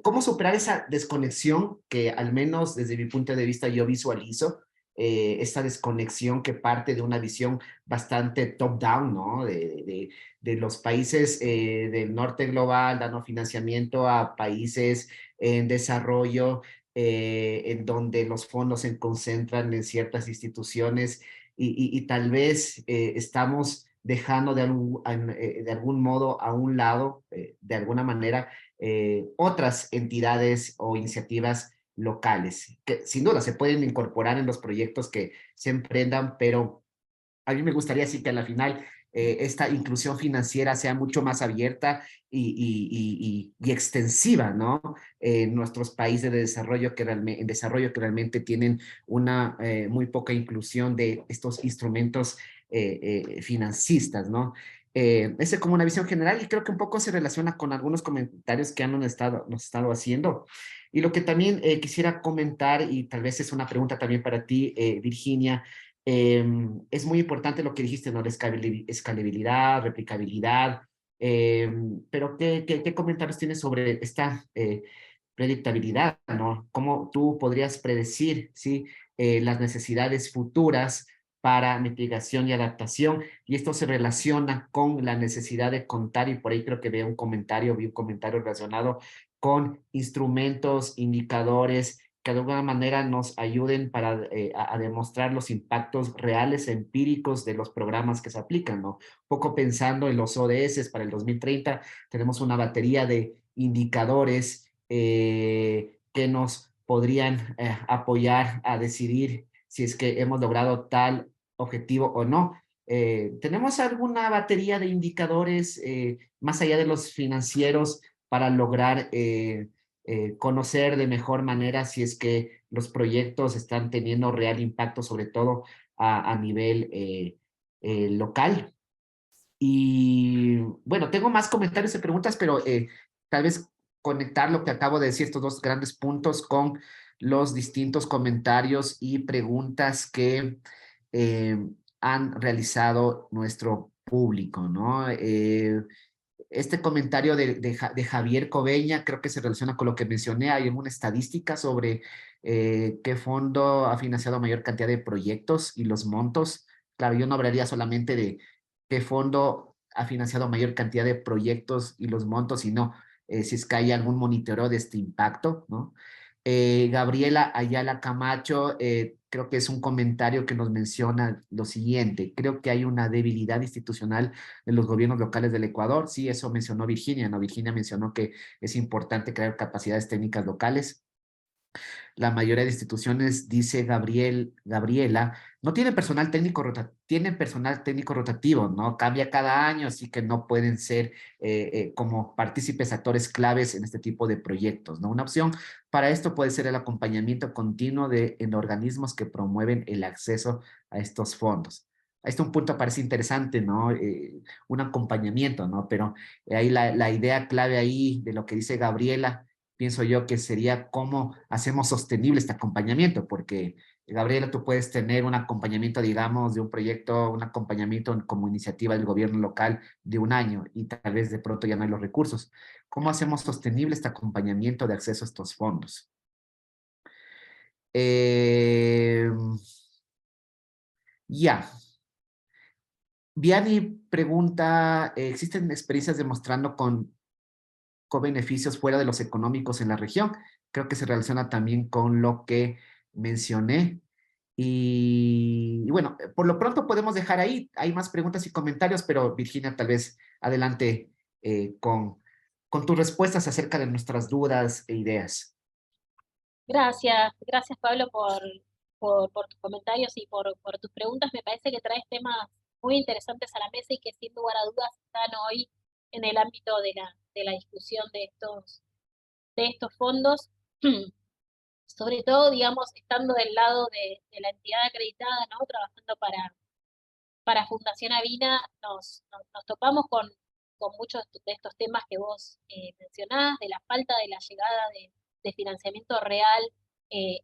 ¿cómo superar esa desconexión que al menos desde mi punto de vista yo visualizo? Esta desconexión que parte de una visión bastante top-down, ¿no? De los países del norte global, dando financiamiento a países en desarrollo, en donde los fondos se concentran en ciertas instituciones y tal vez estamos dejando de algún modo a un lado, de alguna manera, otras entidades o iniciativas locales, que sin duda se pueden incorporar en los proyectos que se emprendan, pero a mí me gustaría sí que a la final esta inclusión financiera sea mucho más abierta y extensiva, ¿no? En nuestros países de desarrollo en desarrollo que realmente tienen una muy poca inclusión de estos instrumentos financistas, ¿no? Esa es como una visión general y creo que un poco se relaciona con algunos comentarios que nos estado haciendo. Y lo que también quisiera comentar, y tal vez es una pregunta también para ti, Virginia, es muy importante lo que dijiste, ¿no? La escalabilidad, replicabilidad, pero ¿qué comentarios tienes sobre esta predictabilidad, ¿no? ¿Cómo tú podrías predecir, ¿sí? Las necesidades futuras para mitigación y adaptación? Y esto se relaciona con la necesidad de contar, y por ahí creo que vi un comentario relacionado con instrumentos, indicadores, que de alguna manera nos ayuden a demostrar los impactos reales, empíricos de los programas que se aplican, ¿no? Un poco pensando en los ODS para el 2030, tenemos una batería de indicadores que nos podrían apoyar a decidir si es que hemos logrado tal objetivo o no. ¿Tenemos alguna batería de indicadores más allá de los financieros para lograr conocer de mejor manera si es que los proyectos están teniendo real impacto, sobre todo a nivel local? Y bueno, tengo más comentarios y preguntas, pero tal vez conectar lo que acabo de decir, estos dos grandes puntos, con los distintos comentarios y preguntas que han realizado nuestro público, ¿no? este comentario de Javier Coveña creo que se relaciona con lo que mencioné. Hay una estadística sobre qué fondo ha financiado mayor cantidad de proyectos y los montos. Claro, yo no hablaría solamente de qué fondo ha financiado mayor cantidad de proyectos y los montos, sino si es que hay algún monitoreo de este impacto, ¿no? Gabriela Ayala Camacho, creo que es un comentario que nos menciona lo siguiente: creo que hay una debilidad institucional en los gobiernos locales del Ecuador. Sí, eso mencionó Virginia, ¿no? Virginia mencionó que es importante crear capacidades técnicas locales. La mayoría de instituciones, dice Gabriela, no tienen personal técnico rotativo, tienen personal técnico rotativo, ¿no? Cambia cada año, así que no pueden ser como partícipes, actores claves en este tipo de proyectos, ¿no? Una opción para esto puede ser el acompañamiento continuo en organismos que promueven el acceso a estos fondos. Este un punto parece interesante, ¿no? Un acompañamiento, ¿no? Pero ahí la idea clave ahí de lo que dice Gabriela, pienso yo que sería cómo hacemos sostenible este acompañamiento, porque Gabriela, tú puedes tener un acompañamiento, digamos, de un proyecto, un acompañamiento como iniciativa del gobierno local de un año y tal vez de pronto ya no hay los recursos. ¿Cómo hacemos sostenible este acompañamiento de acceso a estos fondos? Eh, ya. Vianney pregunta, ¿existen experiencias demostrando con beneficios fuera de los económicos en la región? Creo que se relaciona también con lo que mencioné. Y bueno, por lo pronto podemos dejar ahí. Hay más preguntas y comentarios, pero Virginia, tal vez adelante con tus respuestas acerca de nuestras dudas e ideas. Gracias Pablo por tus comentarios y por tus preguntas. Me parece que traes temas muy interesantes a la mesa y que sin lugar a dudas están hoy en el ámbito de la discusión de estos fondos. Sobre todo, digamos, estando del lado de la entidad acreditada, ¿no? Trabajando para Fundación Avina, nos topamos con muchos de estos temas que vos mencionás, de la falta de la llegada de financiamiento real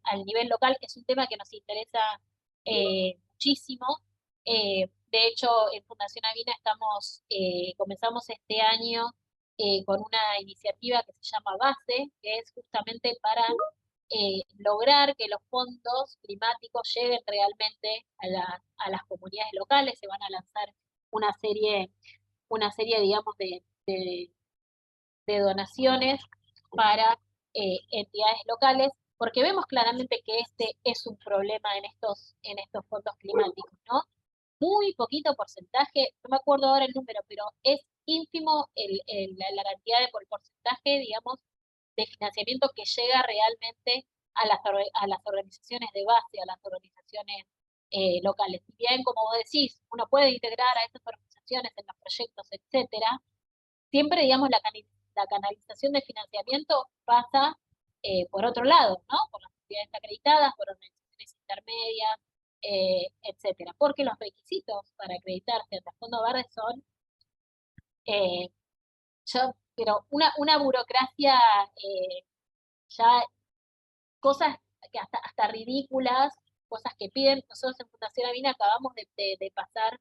al nivel local, que es un tema que nos interesa muchísimo. De hecho, en Fundación Avina comenzamos este año con una iniciativa que se llama BASE, que es justamente para lograr que los fondos climáticos lleguen realmente a las comunidades locales. Se van a lanzar una serie digamos, de donaciones para entidades locales, porque vemos claramente que este es un problema en estos fondos climáticos, ¿no? Muy poquito porcentaje, no me acuerdo ahora el número, pero es ínfimo la cantidad de porcentaje, digamos, de financiamiento que llega realmente a las organizaciones de base, a las organizaciones locales. Si bien, como vos decís, uno puede integrar a estas organizaciones en los proyectos, etcétera, siempre, digamos, la canalización de financiamiento pasa por otro lado, ¿no? Por las entidades acreditadas, por organizaciones intermedias, etcétera. Porque los requisitos para acreditarse ante el Fondo Verde son eh, pero una burocracia ya, cosas que hasta ridículas, cosas que piden. Nosotros en Fundación Avina acabamos de pasar,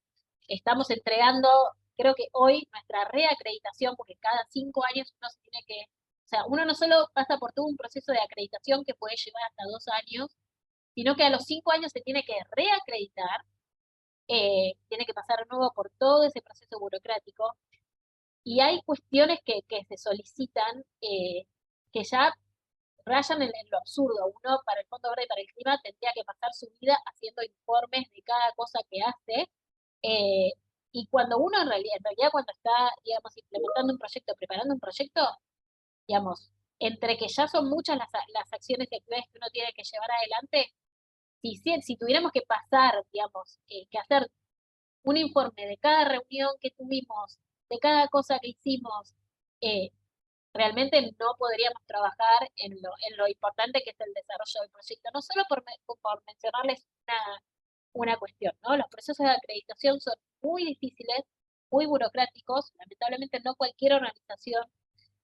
estamos entregando, creo que hoy, nuestra reacreditación, porque cada 5 años uno se tiene que, o sea, uno no solo pasa por todo un proceso de acreditación que puede llevar hasta 2 años, sino que a los 5 años se tiene que reacreditar, tiene que pasar de nuevo por todo ese proceso burocrático, y hay cuestiones que se solicitan que ya rayan en lo absurdo. Uno, para el Fondo Verde y para el Clima, tendría que pasar su vida haciendo informes de cada cosa que hace, eh, y cuando uno en realidad cuando está, digamos, implementando un proyecto, preparando un proyecto, digamos, entre que ya son muchas las acciones y actividades que uno tiene que llevar adelante, si tuviéramos que pasar, digamos, que hacer un informe de cada reunión que tuvimos, de cada cosa que hicimos, eh, realmente no podríamos trabajar en lo importante que es el desarrollo del proyecto. No solo por mencionarles una cuestión, ¿no? Los procesos de acreditación son muy difíciles, muy burocráticos. Lamentablemente no cualquier organización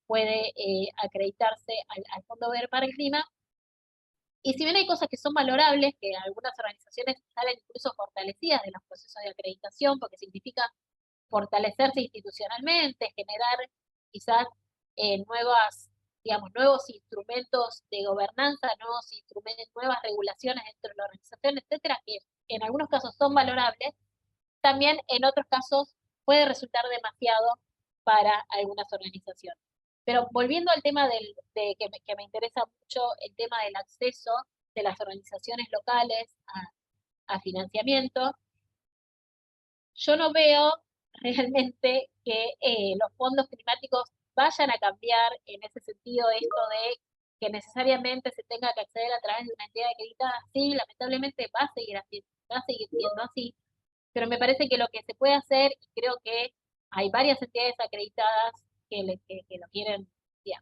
puede acreditarse al Fondo Verde para el Clima. Y si bien hay cosas que son valorables, que algunas organizaciones salen incluso fortalecidas de los procesos de acreditación, porque significa fortalecerse institucionalmente, generar quizás nuevos instrumentos de gobernanza, nuevos instrumentos, nuevas regulaciones dentro de la organización, etcétera, que en algunos casos son valorables, también en otros casos puede resultar demasiado para algunas organizaciones. Pero volviendo al tema que me interesa mucho, el tema del acceso de las organizaciones locales a financiamiento, yo no veo realmente que los fondos climáticos vayan a cambiar en ese sentido esto de que necesariamente se tenga que acceder a través de una entidad acreditada. Sí, lamentablemente va a seguir siendo así, pero me parece que lo que se puede hacer, y creo que hay varias entidades acreditadas que lo quieren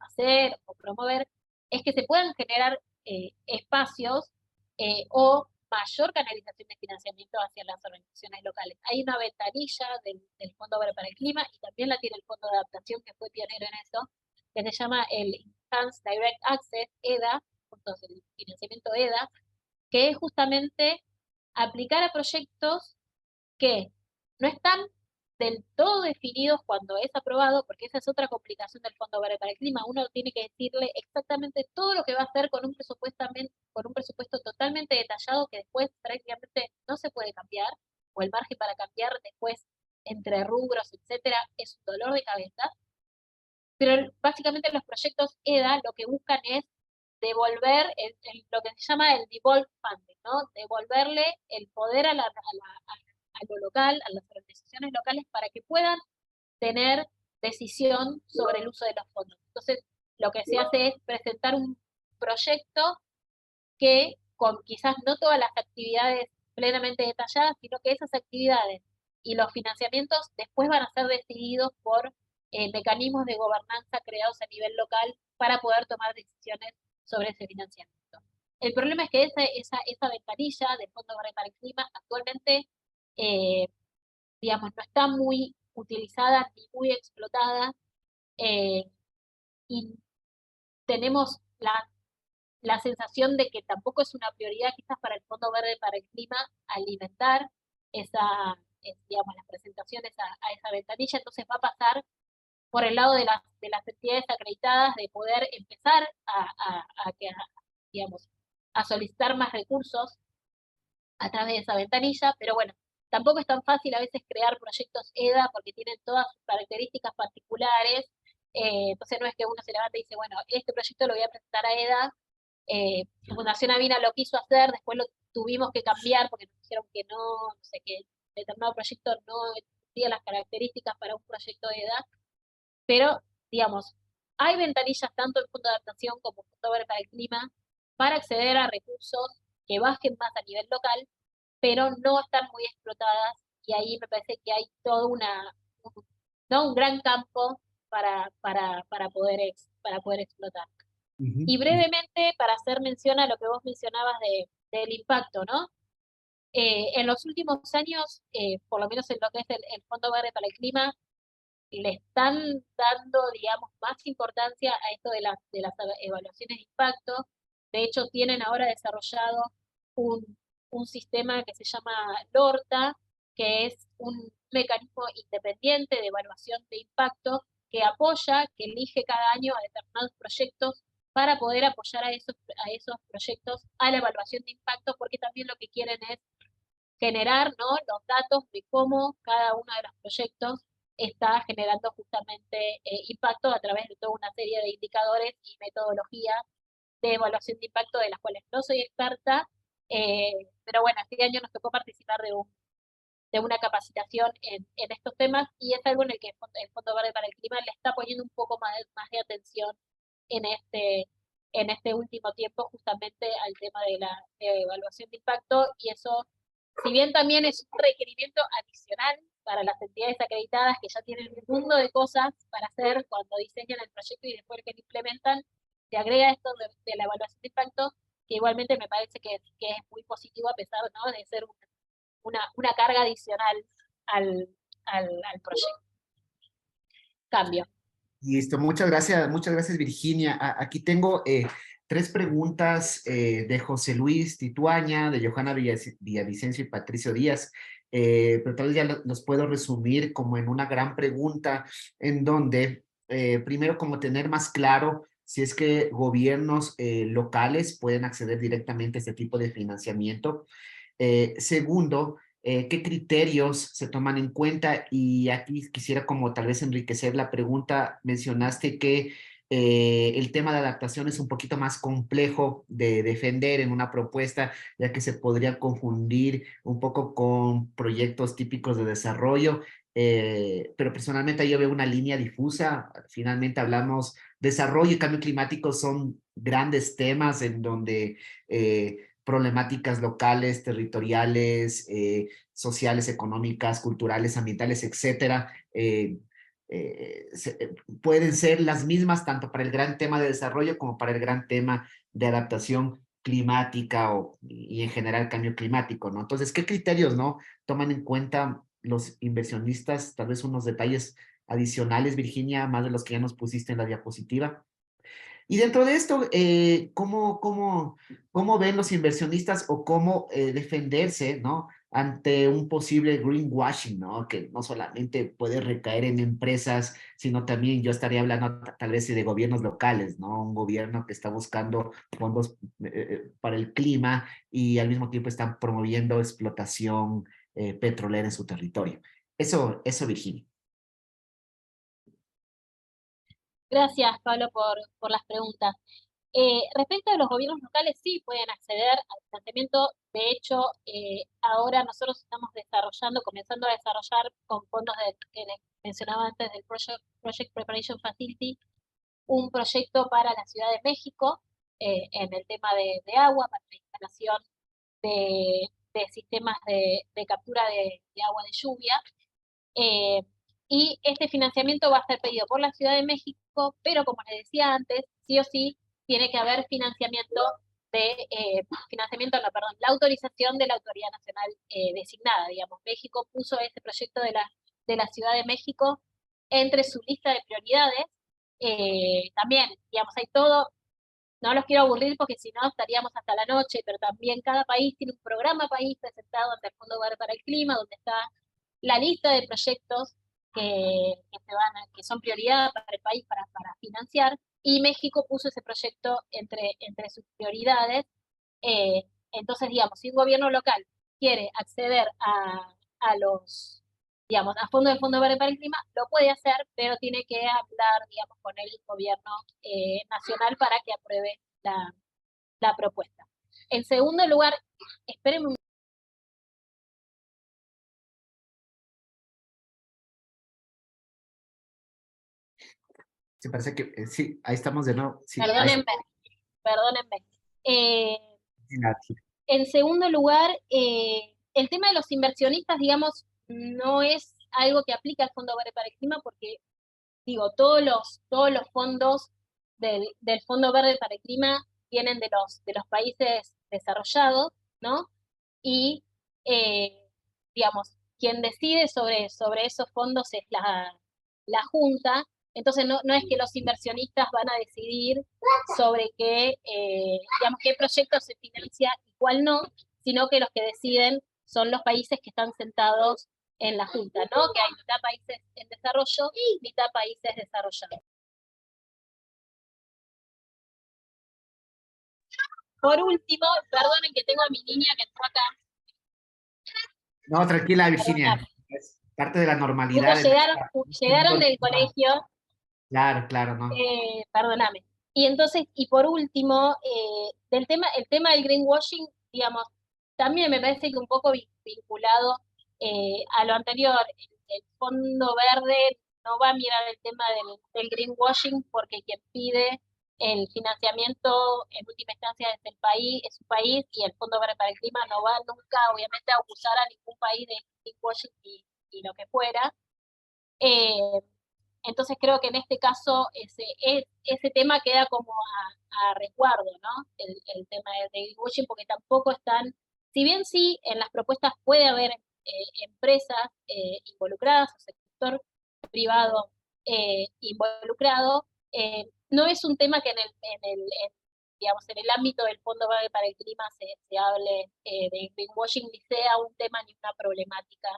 hacer o promover, es que se puedan generar espacios o mayor canalización de financiamiento hacia las organizaciones locales. Hay una ventanilla del Fondo Verde para el Clima, y también la tiene el Fondo de Adaptación, que fue pionero en eso, que se llama el Enhanced Direct Access, EDA, entonces el financiamiento EDA, que es justamente aplicar a proyectos que no están del todo definidos cuando es aprobado, porque esa es otra complicación del Fondo Verde para el Clima. Uno tiene que decirle exactamente todo lo que va a hacer con un presupuesto totalmente detallado que después prácticamente no se puede cambiar, o el margen para cambiar después entre rubros, etcétera, es un dolor de cabeza. Pero básicamente los proyectos EDA lo que buscan es devolver lo que se llama el devolved funding, ¿no? Devolverle el poder a lo local, a las organizaciones locales, para que puedan tener decisión sobre el uso de los fondos. Entonces, lo que se hace es presentar un proyecto que, con quizás no todas las actividades plenamente detalladas, sino que esas actividades y los financiamientos después van a ser decididos por mecanismos de gobernanza creados a nivel local para poder tomar decisiones sobre ese financiamiento. El problema es que esa ventanilla del Fondo Verde para el Clima actualmente no está muy utilizada ni muy explotada, y tenemos la sensación de que tampoco es una prioridad quizás para el Fondo Verde para el Clima alimentar las presentaciones a esa ventanilla. Entonces va a pasar por el lado de las entidades acreditadas de poder empezar a solicitar más recursos a través de esa ventanilla, pero bueno, tampoco es tan fácil a veces crear proyectos EDA porque tienen todas sus características particulares. Entonces no es que uno se levante y dice, bueno, este proyecto lo voy a presentar a EDA. Fundación Avina lo quiso hacer, después lo tuvimos que cambiar porque nos dijeron que no sé, que determinado proyecto no tenía las características para un proyecto EDA, pero, hay ventanillas tanto en Fondo de Adaptación como en Fondo Verde para el Clima para acceder a recursos que bajen más a nivel local, pero no están muy explotadas, y ahí me parece que hay todo un gran campo para poder explotar. Y brevemente, para hacer mención a lo que vos mencionabas del impacto, ¿no? En los últimos años, por lo menos en lo que es el Fondo Verde para el Clima, le están dando, más importancia a esto de las evaluaciones de impacto. De hecho, tienen ahora desarrollado un sistema que se llama LORTA, que es un mecanismo independiente de evaluación de impacto que apoya, que elige cada año a determinados proyectos para poder apoyar a esos proyectos a la evaluación de impacto, porque también lo que quieren es generar, ¿no?, los datos de cómo cada uno de los proyectos está generando justamente impacto a través de toda una serie de indicadores y metodologías de evaluación de impacto, de las cuales no soy experta, pero bueno, este año nos tocó participar de una capacitación en estos temas, y es algo en el que el Fondo Verde para el Clima le está poniendo un poco más de atención en este último tiempo, justamente al tema de la evaluación de impacto, y eso, si bien también es un requerimiento adicional para las entidades acreditadas que ya tienen un mundo de cosas para hacer cuando diseñan el proyecto y después que lo implementan, se agrega esto de la evaluación de impacto, que igualmente me parece que es muy positivo, a pesar, ¿no?, de ser una carga adicional al proyecto. Cambio. Listo, muchas gracias Virginia. Aquí tengo 3 preguntas de José Luis Tituaña, de Johanna Villavicencio y Patricio Díaz. pero tal vez ya los puedo resumir como en una gran pregunta en donde, primero, como tener más claro si es que gobiernos locales pueden acceder directamente a este tipo de financiamiento. Segundo, ¿qué criterios se toman en cuenta? Y aquí quisiera como tal vez enriquecer la pregunta. Mencionaste que el tema de adaptación es un poquito más complejo de defender en una propuesta, ya que se podría confundir un poco con proyectos típicos de desarrollo. Pero personalmente yo veo una línea difusa. Finalmente hablamos, desarrollo y cambio climático son grandes temas en donde problemáticas locales, territoriales, sociales, económicas, culturales, ambientales, etcétera, pueden ser las mismas tanto para el gran tema de desarrollo como para el gran tema de adaptación climática y en general cambio climático, ¿no? Entonces, ¿qué criterios, no, toman en cuenta los inversionistas? Tal vez unos detalles adicionales, Virginia, más de los que ya nos pusiste en la diapositiva. Y dentro de esto, ¿cómo ven los inversionistas o cómo defenderse, ¿no? Ante un posible greenwashing, ¿no? Que no solamente puede recaer en empresas, sino también yo estaría hablando tal vez de gobiernos locales, ¿no? Un gobierno que está buscando fondos para el clima y al mismo tiempo están promoviendo explotación petrolera en su territorio. Eso, Virginia. Gracias, Pablo, por las preguntas. Respecto a los gobiernos locales, sí pueden acceder al financiamiento. De hecho, ahora nosotros estamos desarrollando, comenzando a desarrollar con fondos que les mencionaba antes del Project Preparation Facility, un proyecto para la Ciudad de México en el tema de agua, para la instalación de sistemas de captura de agua de lluvia. Eh, y este financiamiento va a ser pedido por la Ciudad de México, pero como les decía antes, sí o sí tiene que haber financiamiento, no, perdón, la autorización de la autoridad nacional designada, digamos. México puso este proyecto de la Ciudad de México entre su lista de prioridades. También, digamos, hay todo, no los quiero aburrir porque si no estaríamos hasta la noche, pero también cada país tiene un programa país presentado ante el Fondo Verde para el Clima, donde está la lista de proyectos que son prioridad para el país para financiar, y México puso ese proyecto entre sus prioridades. Eh, entonces, digamos, si un gobierno local quiere acceder a los, digamos, a fondos del Fondo Verde para el Clima, lo puede hacer, pero tiene que hablar, digamos, con el gobierno nacional para que apruebe la propuesta. En segundo lugar, espérenme un... Se parece que sí, ahí estamos de nuevo. Sí, ahí Perdónenme, perdónenme. Eh, está. En segundo lugar, el tema de los inversionistas, digamos, no es algo que aplica al Fondo Verde para el Clima porque, digo, todos los fondos del Fondo Verde para el Clima vienen de los países desarrollados, ¿no? Y, eh, digamos, quien decide sobre esos fondos es la Junta. Entonces, no es que los inversionistas van a decidir sobre digamos, qué proyecto se financia y cuál no, sino que los que deciden son los países que están sentados en la Junta, ¿no? Que hay mitad países en desarrollo y mitad países desarrollados. Por último, perdonen que tengo a mi niña que entró acá. No, tranquila, Virginia. Perdóname. Es parte de la Justo normalidad. llegaron del colegio, Claro, claro, no. perdóname. Y entonces, y por último, el tema del greenwashing, digamos, también me parece que un poco vinculado a lo anterior. El Fondo Verde no va a mirar el tema del greenwashing porque quien pide el financiamiento en última instancia es el país, es su país, y el Fondo Verde para el Clima no va nunca, obviamente, a acusar a ningún país de greenwashing y lo que fuera. Eh, entonces creo que en este caso ese tema queda como a resguardo, ¿no? El tema del greenwashing, porque tampoco están, si bien sí, en las propuestas puede haber empresas involucradas, o sector privado involucrado, no es un tema que digamos, en el ámbito del Fondo Verde para el Clima se hable de greenwashing, ni sea un tema ni una problemática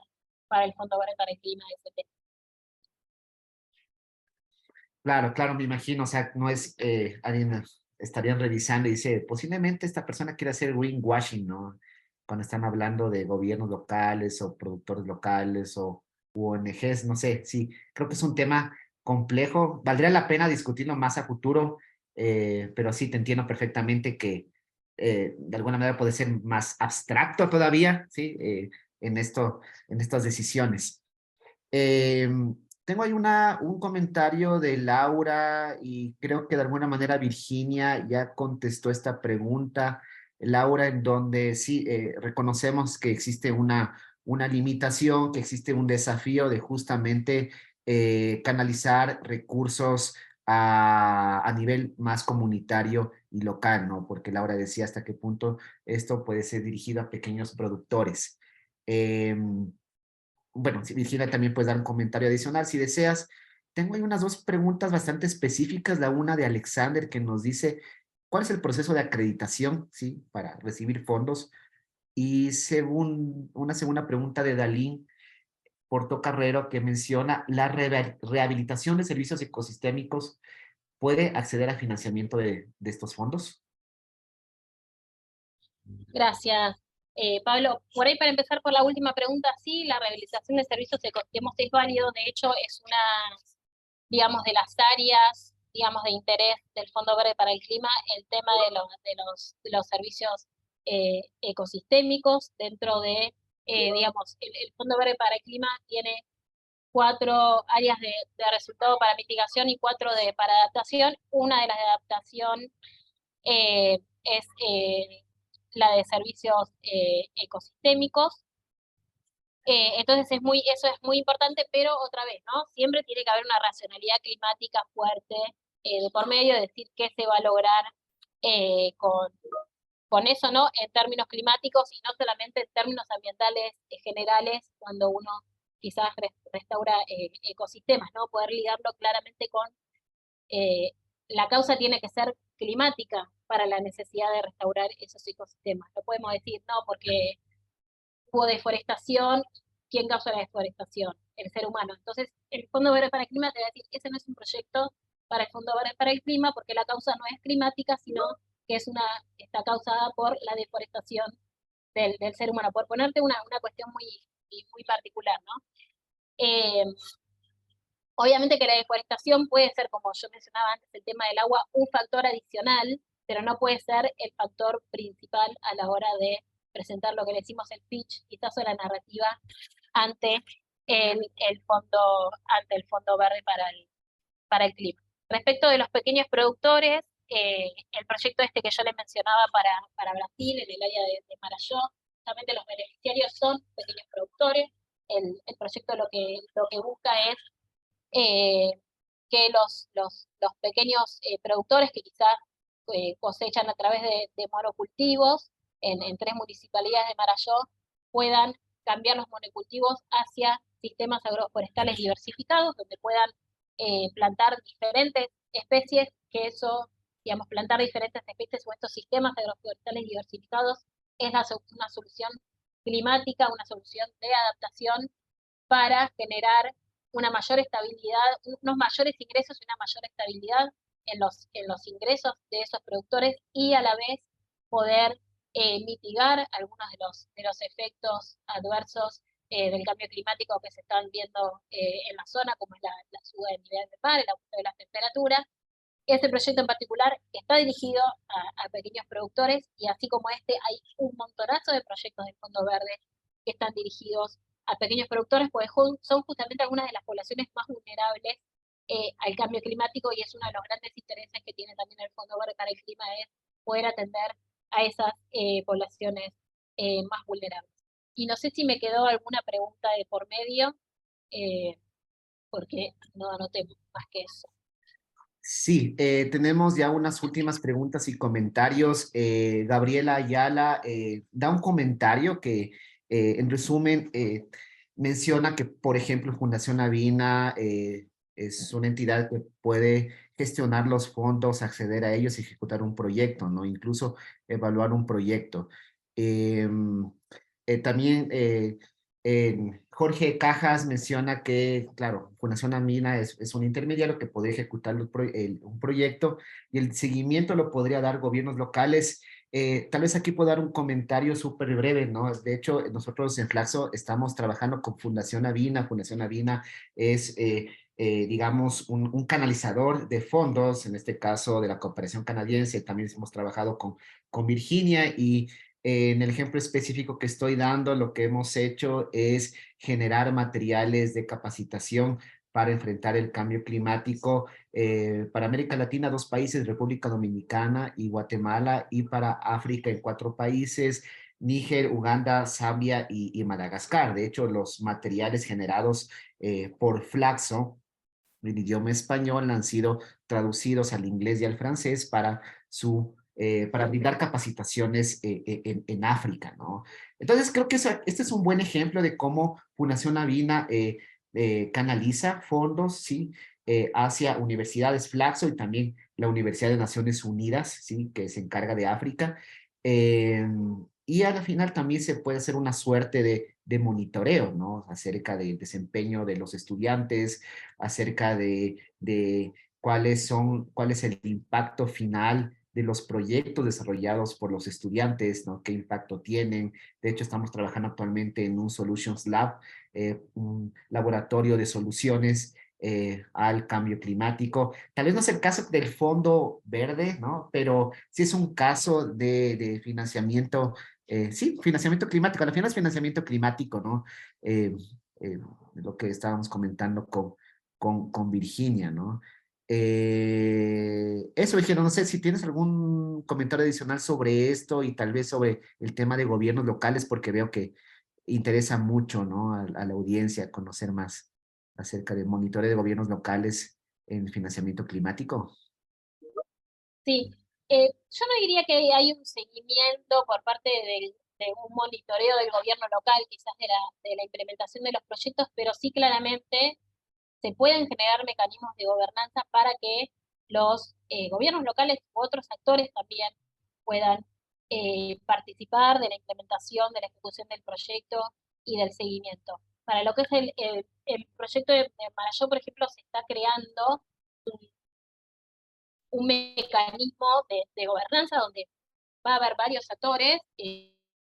para el Fondo Verde para el Clima ese tema. Claro, claro, me imagino, o sea, no es, alguien estarían revisando y dice, posiblemente esta persona quiere hacer greenwashing, ¿no? Cuando están hablando de gobiernos locales o productores locales o u ONGs, no sé, sí, creo que es un tema complejo, valdría la pena discutirlo más a futuro, pero sí, te entiendo perfectamente que de alguna manera puede ser más abstracto todavía, ¿sí? En estas decisiones. Tengo ahí un comentario de Laura y creo que de alguna manera Virginia ya contestó esta pregunta. Laura, en donde sí reconocemos que existe una limitación, que existe un desafío de justamente canalizar recursos a nivel más comunitario y local, ¿no? Porque Laura decía hasta qué punto esto puede ser dirigido a pequeños productores. Bueno, si Virginia también puedes dar un comentario adicional si deseas. Tengo ahí unas dos preguntas bastante específicas. La una de Alexander que nos dice, ¿cuál es el proceso de acreditación, sí, para recibir fondos? Y una segunda pregunta de Dalín Portocarrero que menciona, ¿la rehabilitación de servicios ecosistémicos puede acceder a financiamiento de estos fondos? Gracias, Pablo. Por ahí, para empezar por la última pregunta, sí, la rehabilitación de servicios ecosistemas es válido. De hecho, es una, digamos, de las áreas, digamos, de interés del Fondo Verde para el Clima, el tema de los servicios ecosistémicos dentro de, digamos, el Fondo Verde para el Clima tiene 4 áreas de resultado para mitigación y 4 para adaptación. Una de las de adaptación es la de servicios ecosistémicos. Entonces eso es muy importante, pero otra vez, ¿no? Siempre tiene que haber una racionalidad climática fuerte de por medio, de decir qué se va a lograr con eso, ¿no? En términos climáticos y no solamente en términos ambientales generales, cuando uno quizás restaura ecosistemas, ¿no? Poder ligarlo claramente con la causa tiene que ser climática para la necesidad de restaurar esos ecosistemas. No podemos decir, no, porque hubo deforestación, ¿quién causa la deforestación? El ser humano. Entonces, el Fondo Verde para el Clima te va a decir, ese no es un proyecto para el Fondo Verde para el Clima, porque la causa no es climática, sino que está causada por la deforestación del ser humano. Por ponerte una cuestión muy particular, ¿no? Eh, Obviamente que la deforestación puede ser, como yo mencionaba antes, el tema del agua, un factor adicional, pero no puede ser el factor principal a la hora de presentar lo que le decimos el pitch, quizás o la narrativa ante ante el Fondo Verde para el Clima. Respecto de los pequeños productores, el proyecto este que yo les mencionaba para Brasil, en el área de Marajó, justamente los beneficiarios son pequeños productores. El proyecto lo que busca es eh, que los pequeños productores que quizás cosechan a través de monocultivos en 3 municipalidades de Marajó puedan cambiar los monocultivos hacia sistemas agroforestales diversificados, donde puedan plantar diferentes especies, que eso, digamos, plantar diferentes especies o estos sistemas agroforestales diversificados es una solución climática, una solución de adaptación para generar una mayor estabilidad, unos mayores ingresos y una mayor estabilidad en los ingresos de esos productores y a la vez poder mitigar algunos de los efectos adversos del cambio climático que se están viendo en la zona, como es la suba del nivel del mar, el aumento de las temperaturas. Este proyecto en particular está dirigido a pequeños productores y así como este hay un montonazo de proyectos del Fondo Verde que están dirigidos a pequeños productores, pues son justamente algunas de las poblaciones más vulnerables al cambio climático y es uno de los grandes intereses que tiene también el Fondo Verde para el Clima, es poder atender a esas poblaciones más vulnerables. Y no sé si me quedó alguna pregunta de por medio, eh, porque no anoté más que eso. Sí, tenemos ya unas últimas preguntas y comentarios. Gabriela Ayala da un comentario que, en resumen, menciona que, por ejemplo, Fundación Avina es una entidad que puede gestionar los fondos, acceder a ellos y ejecutar un proyecto, ¿no? Incluso evaluar un proyecto. Em, también Jorge Cajas menciona que, claro, Fundación Amina es un intermediario que podría ejecutar un proyecto y el seguimiento lo podría dar gobiernos locales. Tal vez aquí puedo dar un comentario súper breve, ¿no? De hecho, nosotros en Flaxo estamos trabajando con Fundación Avina. Fundación Avina es, digamos, un canalizador de fondos, en este caso de la cooperación canadiense. También hemos trabajado con Virginia y en el ejemplo específico que estoy dando, lo que hemos hecho es generar materiales de capacitación para enfrentar el cambio climático para América Latina, 2 países, República Dominicana y Guatemala, y para África en 4 países, Níger, Uganda, Zambia y Madagascar. De hecho, los materiales generados por Flaxo en idioma español han sido traducidos al inglés y al francés para brindar capacitaciones en África, ¿no? Entonces, creo que este es un buen ejemplo de cómo Fundación Avina canaliza fondos, ¿sí? Hacia universidades Flaxo y también la Universidad de Naciones Unidas, ¿sí? Que se encarga de África. Eh, y al final también se puede hacer una suerte de monitoreo, ¿no? Acerca del desempeño de los estudiantes, acerca de cuál es el impacto final de los proyectos desarrollados por los estudiantes, ¿no? ¿Qué impacto tienen? De hecho, estamos trabajando actualmente en un Solutions Lab, un laboratorio de soluciones al cambio climático. Tal vez no es el caso del Fondo Verde, ¿no? Pero sí es un caso de financiamiento, sí, financiamiento climático. Al final es financiamiento climático, ¿no? Eh, eh, lo que estábamos comentando con Virginia, ¿no? Eso, Virginia, no sé si tienes algún comentario adicional sobre esto y tal vez sobre el tema de gobiernos locales, porque veo que interesa mucho, ¿no? A la audiencia conocer más acerca del monitoreo de gobiernos locales en financiamiento climático. Sí, yo no diría que hay un seguimiento por parte de un monitoreo del gobierno local, quizás de la implementación de los proyectos, pero sí claramente se pueden generar mecanismos de gobernanza para que los gobiernos locales u otros actores también puedan participar de la implementación, de la ejecución del proyecto y del seguimiento. Para lo que es el proyecto de Marayó, por ejemplo, se está creando un mecanismo de gobernanza donde va a haber varios actores,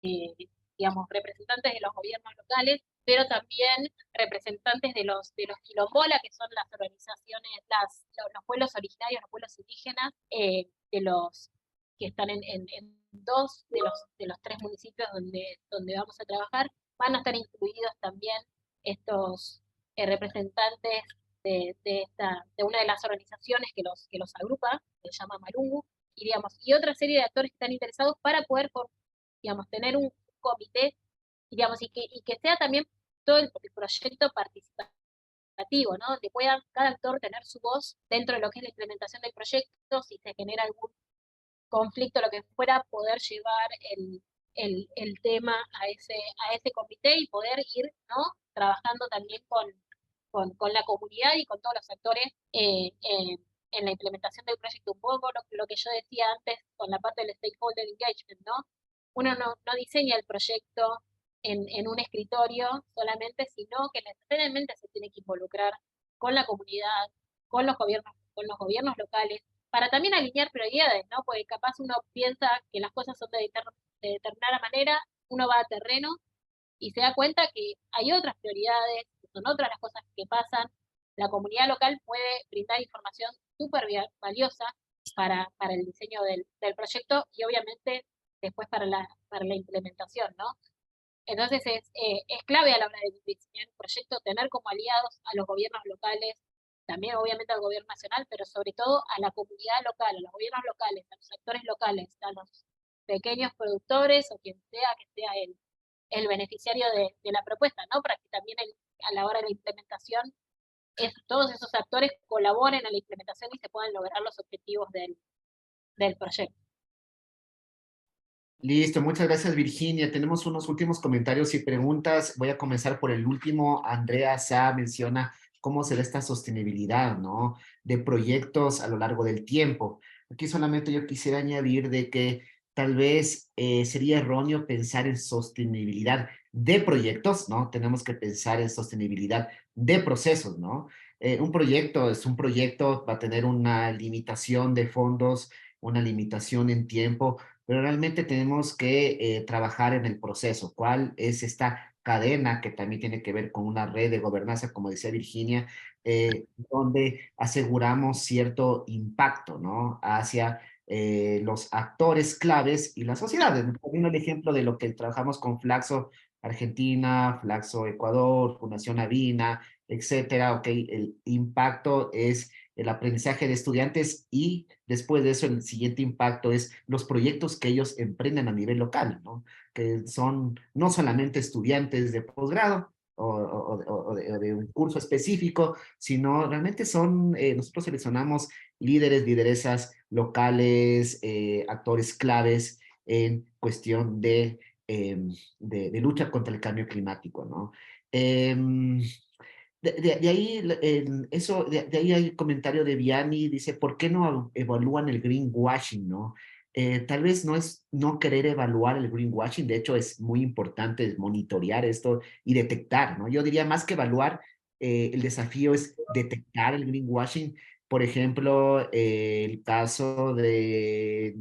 digamos, representantes de los gobiernos locales, pero también representantes de los quilombola, que son las organizaciones, los pueblos originarios, los pueblos indígenas, de los que están en 2 de los 3 municipios donde vamos a trabajar, van a estar incluidos también estos representantes de una de las organizaciones que los agrupa, que se llama Malungu, y otra serie de actores que están interesados para poder, digamos, tener un comité, digamos, y que sea también todo el proyecto participativo, ¿no? Donde pueda cada actor tener su voz dentro de lo que es la implementación del proyecto, si se genera algún conflicto, lo que fuera, poder llevar el tema a ese comité y poder ir, ¿no? Trabajando también con la comunidad y con todos los actores en la implementación del proyecto. Un poco lo que yo decía antes con la parte del stakeholder engagement, ¿no? Uno no diseña el proyecto en un escritorio solamente, sino que necesariamente se tiene que involucrar con la comunidad, con los gobiernos locales, para también alinear prioridades, ¿no? Porque capaz uno piensa que las cosas son de determinada manera, uno va a terreno y se da cuenta que hay otras prioridades, que son otras las cosas que pasan. La comunidad local puede brindar información súper valiosa para el diseño del proyecto y obviamente después para la implementación, ¿no? Entonces es clave a la hora de diseñar un proyecto tener como aliados a los gobiernos locales, también obviamente al gobierno nacional, pero sobre todo a la comunidad local, a los gobiernos locales, a los actores locales, a los pequeños productores o quien sea que sea el beneficiario de la propuesta, ¿no? Para que también a la hora de la implementación todos esos actores colaboren a la implementación y se puedan lograr los objetivos del proyecto. Listo, muchas gracias, Virginia. Tenemos unos últimos comentarios y preguntas. Voy a comenzar por el último. Andrea Sá menciona cómo se da esta sostenibilidad, ¿no? De proyectos a lo largo del tiempo. Aquí solamente yo quisiera añadir de que tal vez sería erróneo pensar en sostenibilidad de proyectos, ¿no? Tenemos que pensar en sostenibilidad de procesos, ¿no? Un proyecto es un proyecto, va a tener una limitación de fondos, una limitación en tiempo, pero realmente tenemos que trabajar en el proceso. ¿Cuál es esta cadena que también tiene que ver con una red de gobernanza, como decía Virginia, donde aseguramos cierto impacto, ¿no? Hacia los actores claves y la sociedad? Poniendo el ejemplo de lo que trabajamos con Flaxo Argentina, Flaxo Ecuador, Fundación Avina, etcétera. Ok, el impacto es el aprendizaje de estudiantes y después de eso el siguiente impacto es los proyectos que ellos emprenden a nivel local, ¿no? Que son no solamente estudiantes de posgrado o de un curso específico, sino realmente son, nosotros seleccionamos líderes, lideresas locales, actores claves en cuestión de lucha contra el cambio climático, ¿no? Em, de ahí, de ahí hay el comentario de Vianney, dice, ¿por qué no evalúan el greenwashing, no? Tal vez no es no querer evaluar el greenwashing, de hecho es muy importante monitorear esto y detectar, ¿no? Yo diría más que evaluar, el desafío es detectar el greenwashing. Por ejemplo, el caso de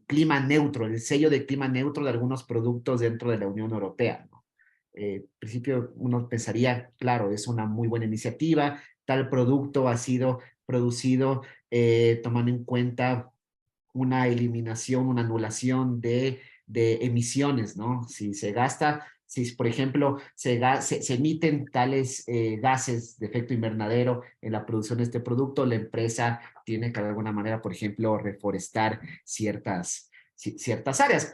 clima neutro, el sello de clima neutro de algunos productos dentro de la Unión Europea, ¿no? En principio uno pensaría, claro, es una muy buena iniciativa, tal producto ha sido producido tomando en cuenta una eliminación, una anulación de emisiones, ¿no? Si se gasta, si por ejemplo se emiten tales gases de efecto invernadero en la producción de este producto, la empresa tiene que de alguna manera, por ejemplo, reforestar ciertas áreas.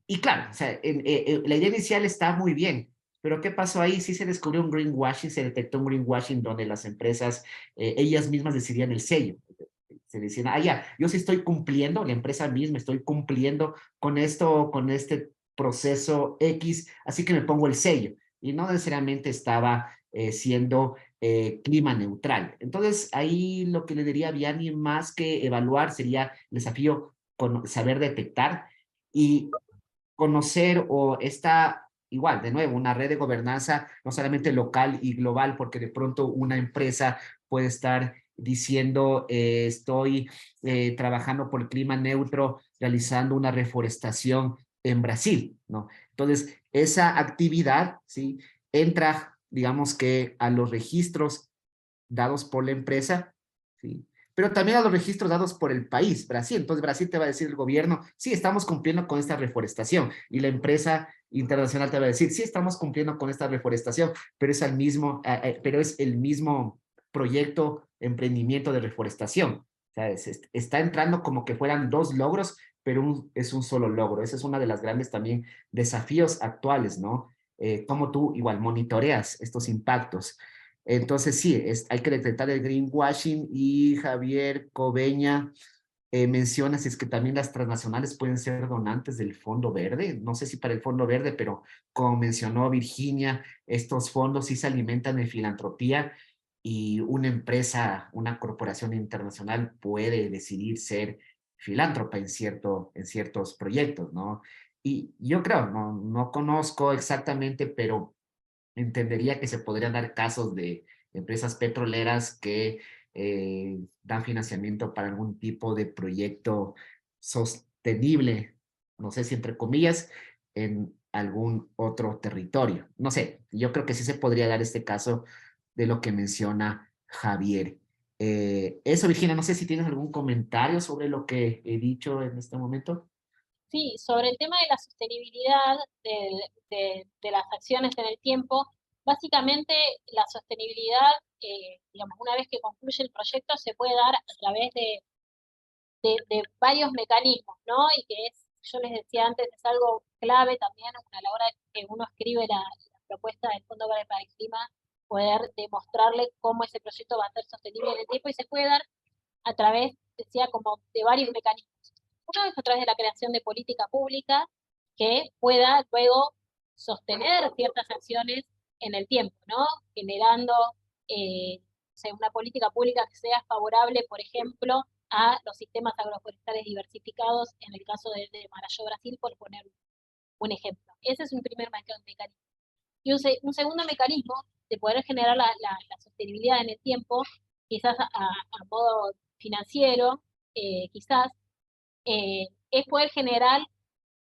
Y claro, o sea, la idea inicial está muy bien, pero ¿qué pasó ahí? Sí se descubrió un greenwashing, se detectó un greenwashing donde las empresas, ellas mismas decidían el sello. Se decían, ah, ya, yo sí estoy cumpliendo, la empresa misma, estoy cumpliendo con esto, con este proceso X, así que me pongo el sello. Y no necesariamente estaba siendo clima neutral. Entonces, ahí lo que le diría a Vianney, más que evaluar, sería el desafío con saber detectar y conocer o esta, igual, de nuevo, una red de gobernanza no solamente local y global, porque de pronto una empresa puede estar diciendo, estoy trabajando por el clima neutro, realizando una reforestación en Brasil, ¿no? Entonces, esa actividad, ¿sí? Entra, digamos que a los registros dados por la empresa, ¿sí? Pero también a los registros dados por el país, Brasil. Entonces Brasil te va a decir el gobierno, sí, estamos cumpliendo con esta reforestación. Y la empresa internacional te va a decir, sí, estamos cumpliendo con esta reforestación, pero pero es el mismo proyecto, emprendimiento de reforestación. O sea, está entrando como que fueran dos logros, pero es un solo logro. Esa es una de las grandes también desafíos actuales, ¿no? Cómo tú igual monitoreas estos impactos. Entonces, sí, hay que detectar el greenwashing y Javier Cobeña menciona si es que también las transnacionales pueden ser donantes del Fondo Verde. No sé si para el Fondo Verde, pero como mencionó Virginia, estos fondos sí se alimentan de filantropía y una empresa, una corporación internacional puede decidir ser filántropa en ciertos proyectos, ¿no? Y yo creo, no conozco exactamente, pero entendería que se podrían dar casos de empresas petroleras que dan financiamiento para algún tipo de proyecto sostenible, no sé si entre comillas, en algún otro territorio. No sé, yo creo que sí se podría dar este caso de lo que menciona Javier. Eso, Virginia, no sé si tienes algún comentario sobre lo que he dicho en este momento. Sí, sobre el tema de la sostenibilidad de las acciones en el tiempo, básicamente la sostenibilidad, digamos, una vez que concluye el proyecto, se puede dar a través de varios mecanismos, ¿no? Y que es, yo les decía antes, es algo clave también a la hora de que uno escribe la propuesta del Fondo Verde para el Clima, poder demostrarle cómo ese proyecto va a ser sostenible en el tiempo y se puede dar a través, decía, como de varios mecanismos. Uno es a través de la creación de política pública que pueda luego sostener ciertas acciones en el tiempo, ¿no? Generando una política pública que sea favorable, por ejemplo, a los sistemas agroforestales diversificados, en el caso de Marayó, Brasil, por poner un ejemplo. Ese es un primer mecanismo. Y un segundo mecanismo de poder generar la sostenibilidad en el tiempo, quizás a modo financiero, quizás, es poder generar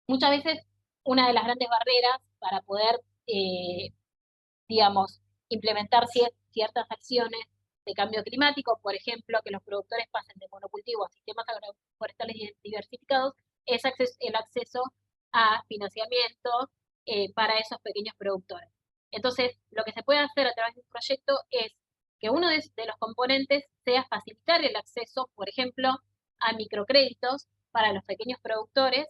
muchas veces una de las grandes barreras para poder, digamos, implementar ciertas acciones de cambio climático, por ejemplo, que los productores pasen de monocultivo a sistemas agroforestales diversificados, es el acceso a financiamiento para esos pequeños productores. Entonces, lo que se puede hacer a través de un proyecto es que uno de los componentes sea facilitar el acceso, por ejemplo, a microcréditos para los pequeños productores,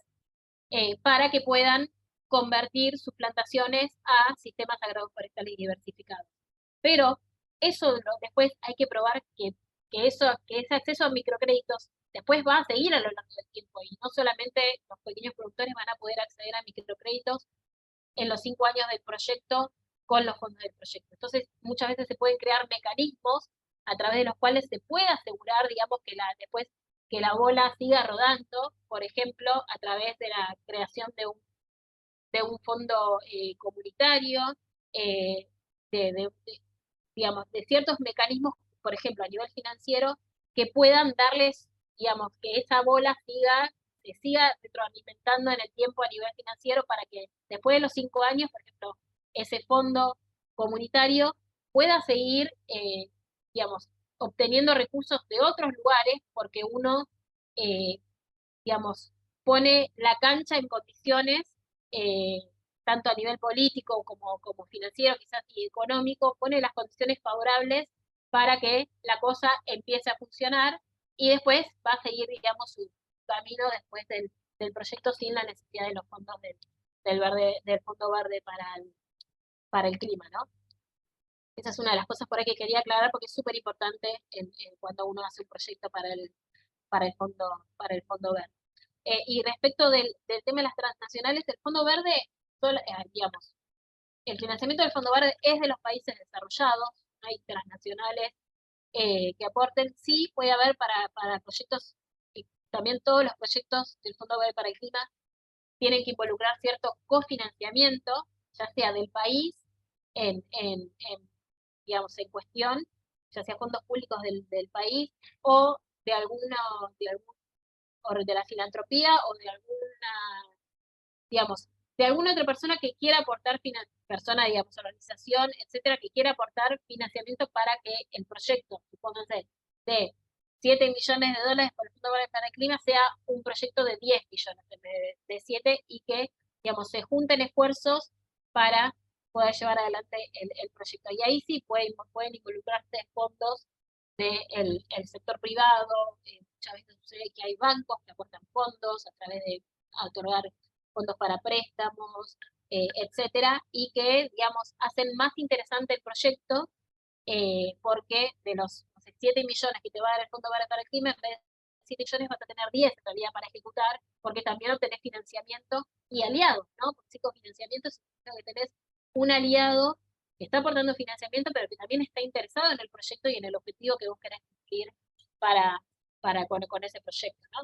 para que puedan convertir sus plantaciones a sistemas agroforestales diversificados. Pero eso después hay que probar que ese acceso a microcréditos después va a seguir a lo largo del tiempo, y no solamente los pequeños productores van a poder acceder a microcréditos en los 5 años del proyecto con los fondos del proyecto. Entonces, muchas veces se pueden crear mecanismos a través de los cuales se puede asegurar, digamos, después que la bola siga rodando, por ejemplo, a través de la creación de un fondo comunitario, eh, digamos, de ciertos mecanismos, por ejemplo, a nivel financiero, que puedan darles, digamos, que esa bola se siga retroalimentando en el tiempo a nivel financiero, para que después de los 5 años, por ejemplo, ese fondo comunitario pueda seguir, digamos, obteniendo recursos de otros lugares, porque uno, eh, digamos, pone la cancha en condiciones, eh, tanto a nivel político como financiero, quizás, y económico, pone las condiciones favorables para que la cosa empiece a funcionar, y después va a seguir, digamos, su camino después del proyecto, sin la necesidad de los fondos del Fondo Verde para el clima, ¿no? Esa es una de las cosas por ahí que quería aclarar, porque es súper importante cuando uno hace un proyecto para el fondo verde. Y respecto del tema de las transnacionales, el Fondo Verde, digamos, el financiamiento del Fondo Verde es de los países desarrollados, no hay transnacionales que aporten. Sí puede haber para proyectos, y también todos los proyectos del Fondo Verde para el Clima tienen que involucrar cierto cofinanciamiento, ya sea del país, digamos, en cuestión, ya sea fondos públicos del país, o de o de la filantropía, o de alguna, digamos, de alguna otra persona que quiera aportar, persona, digamos, organización, etcétera, que quiera aportar financiamiento para que el proyecto, supónganse, de 7 millones de dólares por el Fondo Verde para el Clima, sea un proyecto de 10 millones en vez de 7, y que, digamos, se junten esfuerzos para poder llevar adelante el proyecto. Y ahí sí pueden involucrarse fondos del sector privado. Muchas veces sucede que hay bancos que aportan fondos a través de otorgar fondos para préstamos, etcétera, y que, digamos, hacen más interesante el proyecto, porque de los 7 millones que te va a dar el Fondo para el Clima, en vez de 7 millones vas a tener 10 en realidad para ejecutar, porque también obtenés financiamiento y aliados, ¿no? Porque si con financiamiento significa que tenés un aliado que está aportando financiamiento, pero que también está interesado en el proyecto y en el objetivo que vos querés cumplir con ese proyecto, ¿no?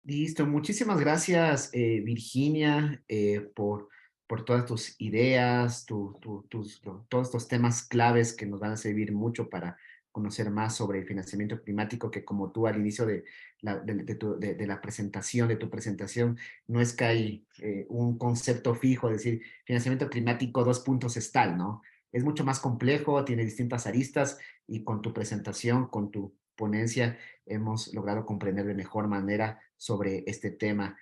Listo, muchísimas gracias, Virginia, por todas tus ideas, todos estos temas claves que nos van a servir mucho para conocer más sobre el financiamiento climático, que como tú al inicio de la presentación, de tu presentación, no es que hay un concepto fijo, es decir, financiamiento climático, 2 puntos está, ¿no? Es mucho más complejo, tiene distintas aristas, y con tu presentación, con tu ponencia, hemos logrado comprender de mejor manera sobre este tema.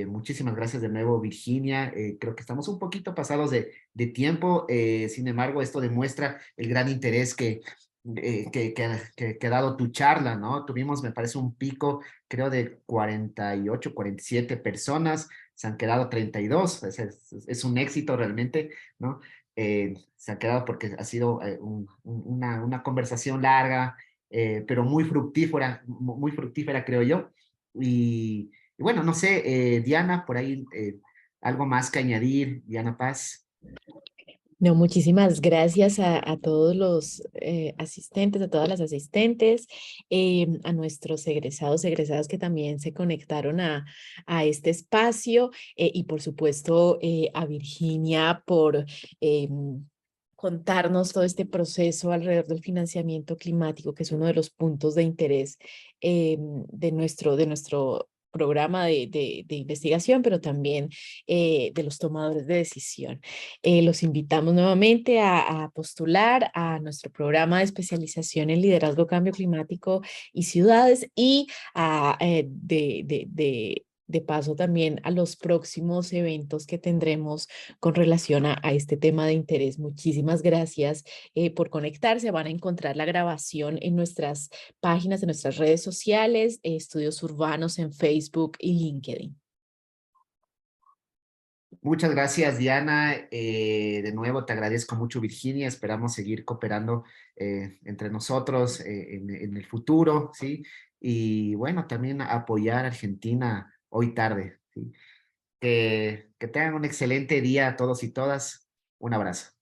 Muchísimas gracias de nuevo, Virginia. Creo que estamos un poquito pasados de tiempo. Sin embargo, esto demuestra el gran interés que ha dado tu charla, ¿no? Tuvimos, me parece, un pico, creo, de 48, 47 personas. Se han quedado 32. Es un éxito realmente, ¿no? Se han quedado porque ha sido una conversación larga, pero muy fructífera, creo yo. Y bueno, no sé, Diana, por ahí algo más que añadir, Diana Paz. No, muchísimas gracias a todos los asistentes, a todas las asistentes, a nuestros egresados, egresadas que también se conectaron a este espacio y por supuesto a Virginia por contarnos todo este proceso alrededor del financiamiento climático, que es uno de los puntos de interés de nuestro programa de investigación, pero también de los tomadores de decisión. Los invitamos nuevamente a postular a nuestro programa de especialización en liderazgo, cambio climático y ciudades y de paso también a los próximos eventos que tendremos con relación a este tema de interés. Muchísimas gracias por conectarse. Van a encontrar la grabación en nuestras páginas, en nuestras redes sociales, Estudios Urbanos en Facebook y LinkedIn. Muchas gracias, Diana. De nuevo, te agradezco mucho, Virginia. Esperamos seguir cooperando entre nosotros en el futuro, ¿sí? Y bueno, también apoyar a Argentina hoy tarde, ¿sí? Que tengan un excelente día a todos y todas. Un abrazo.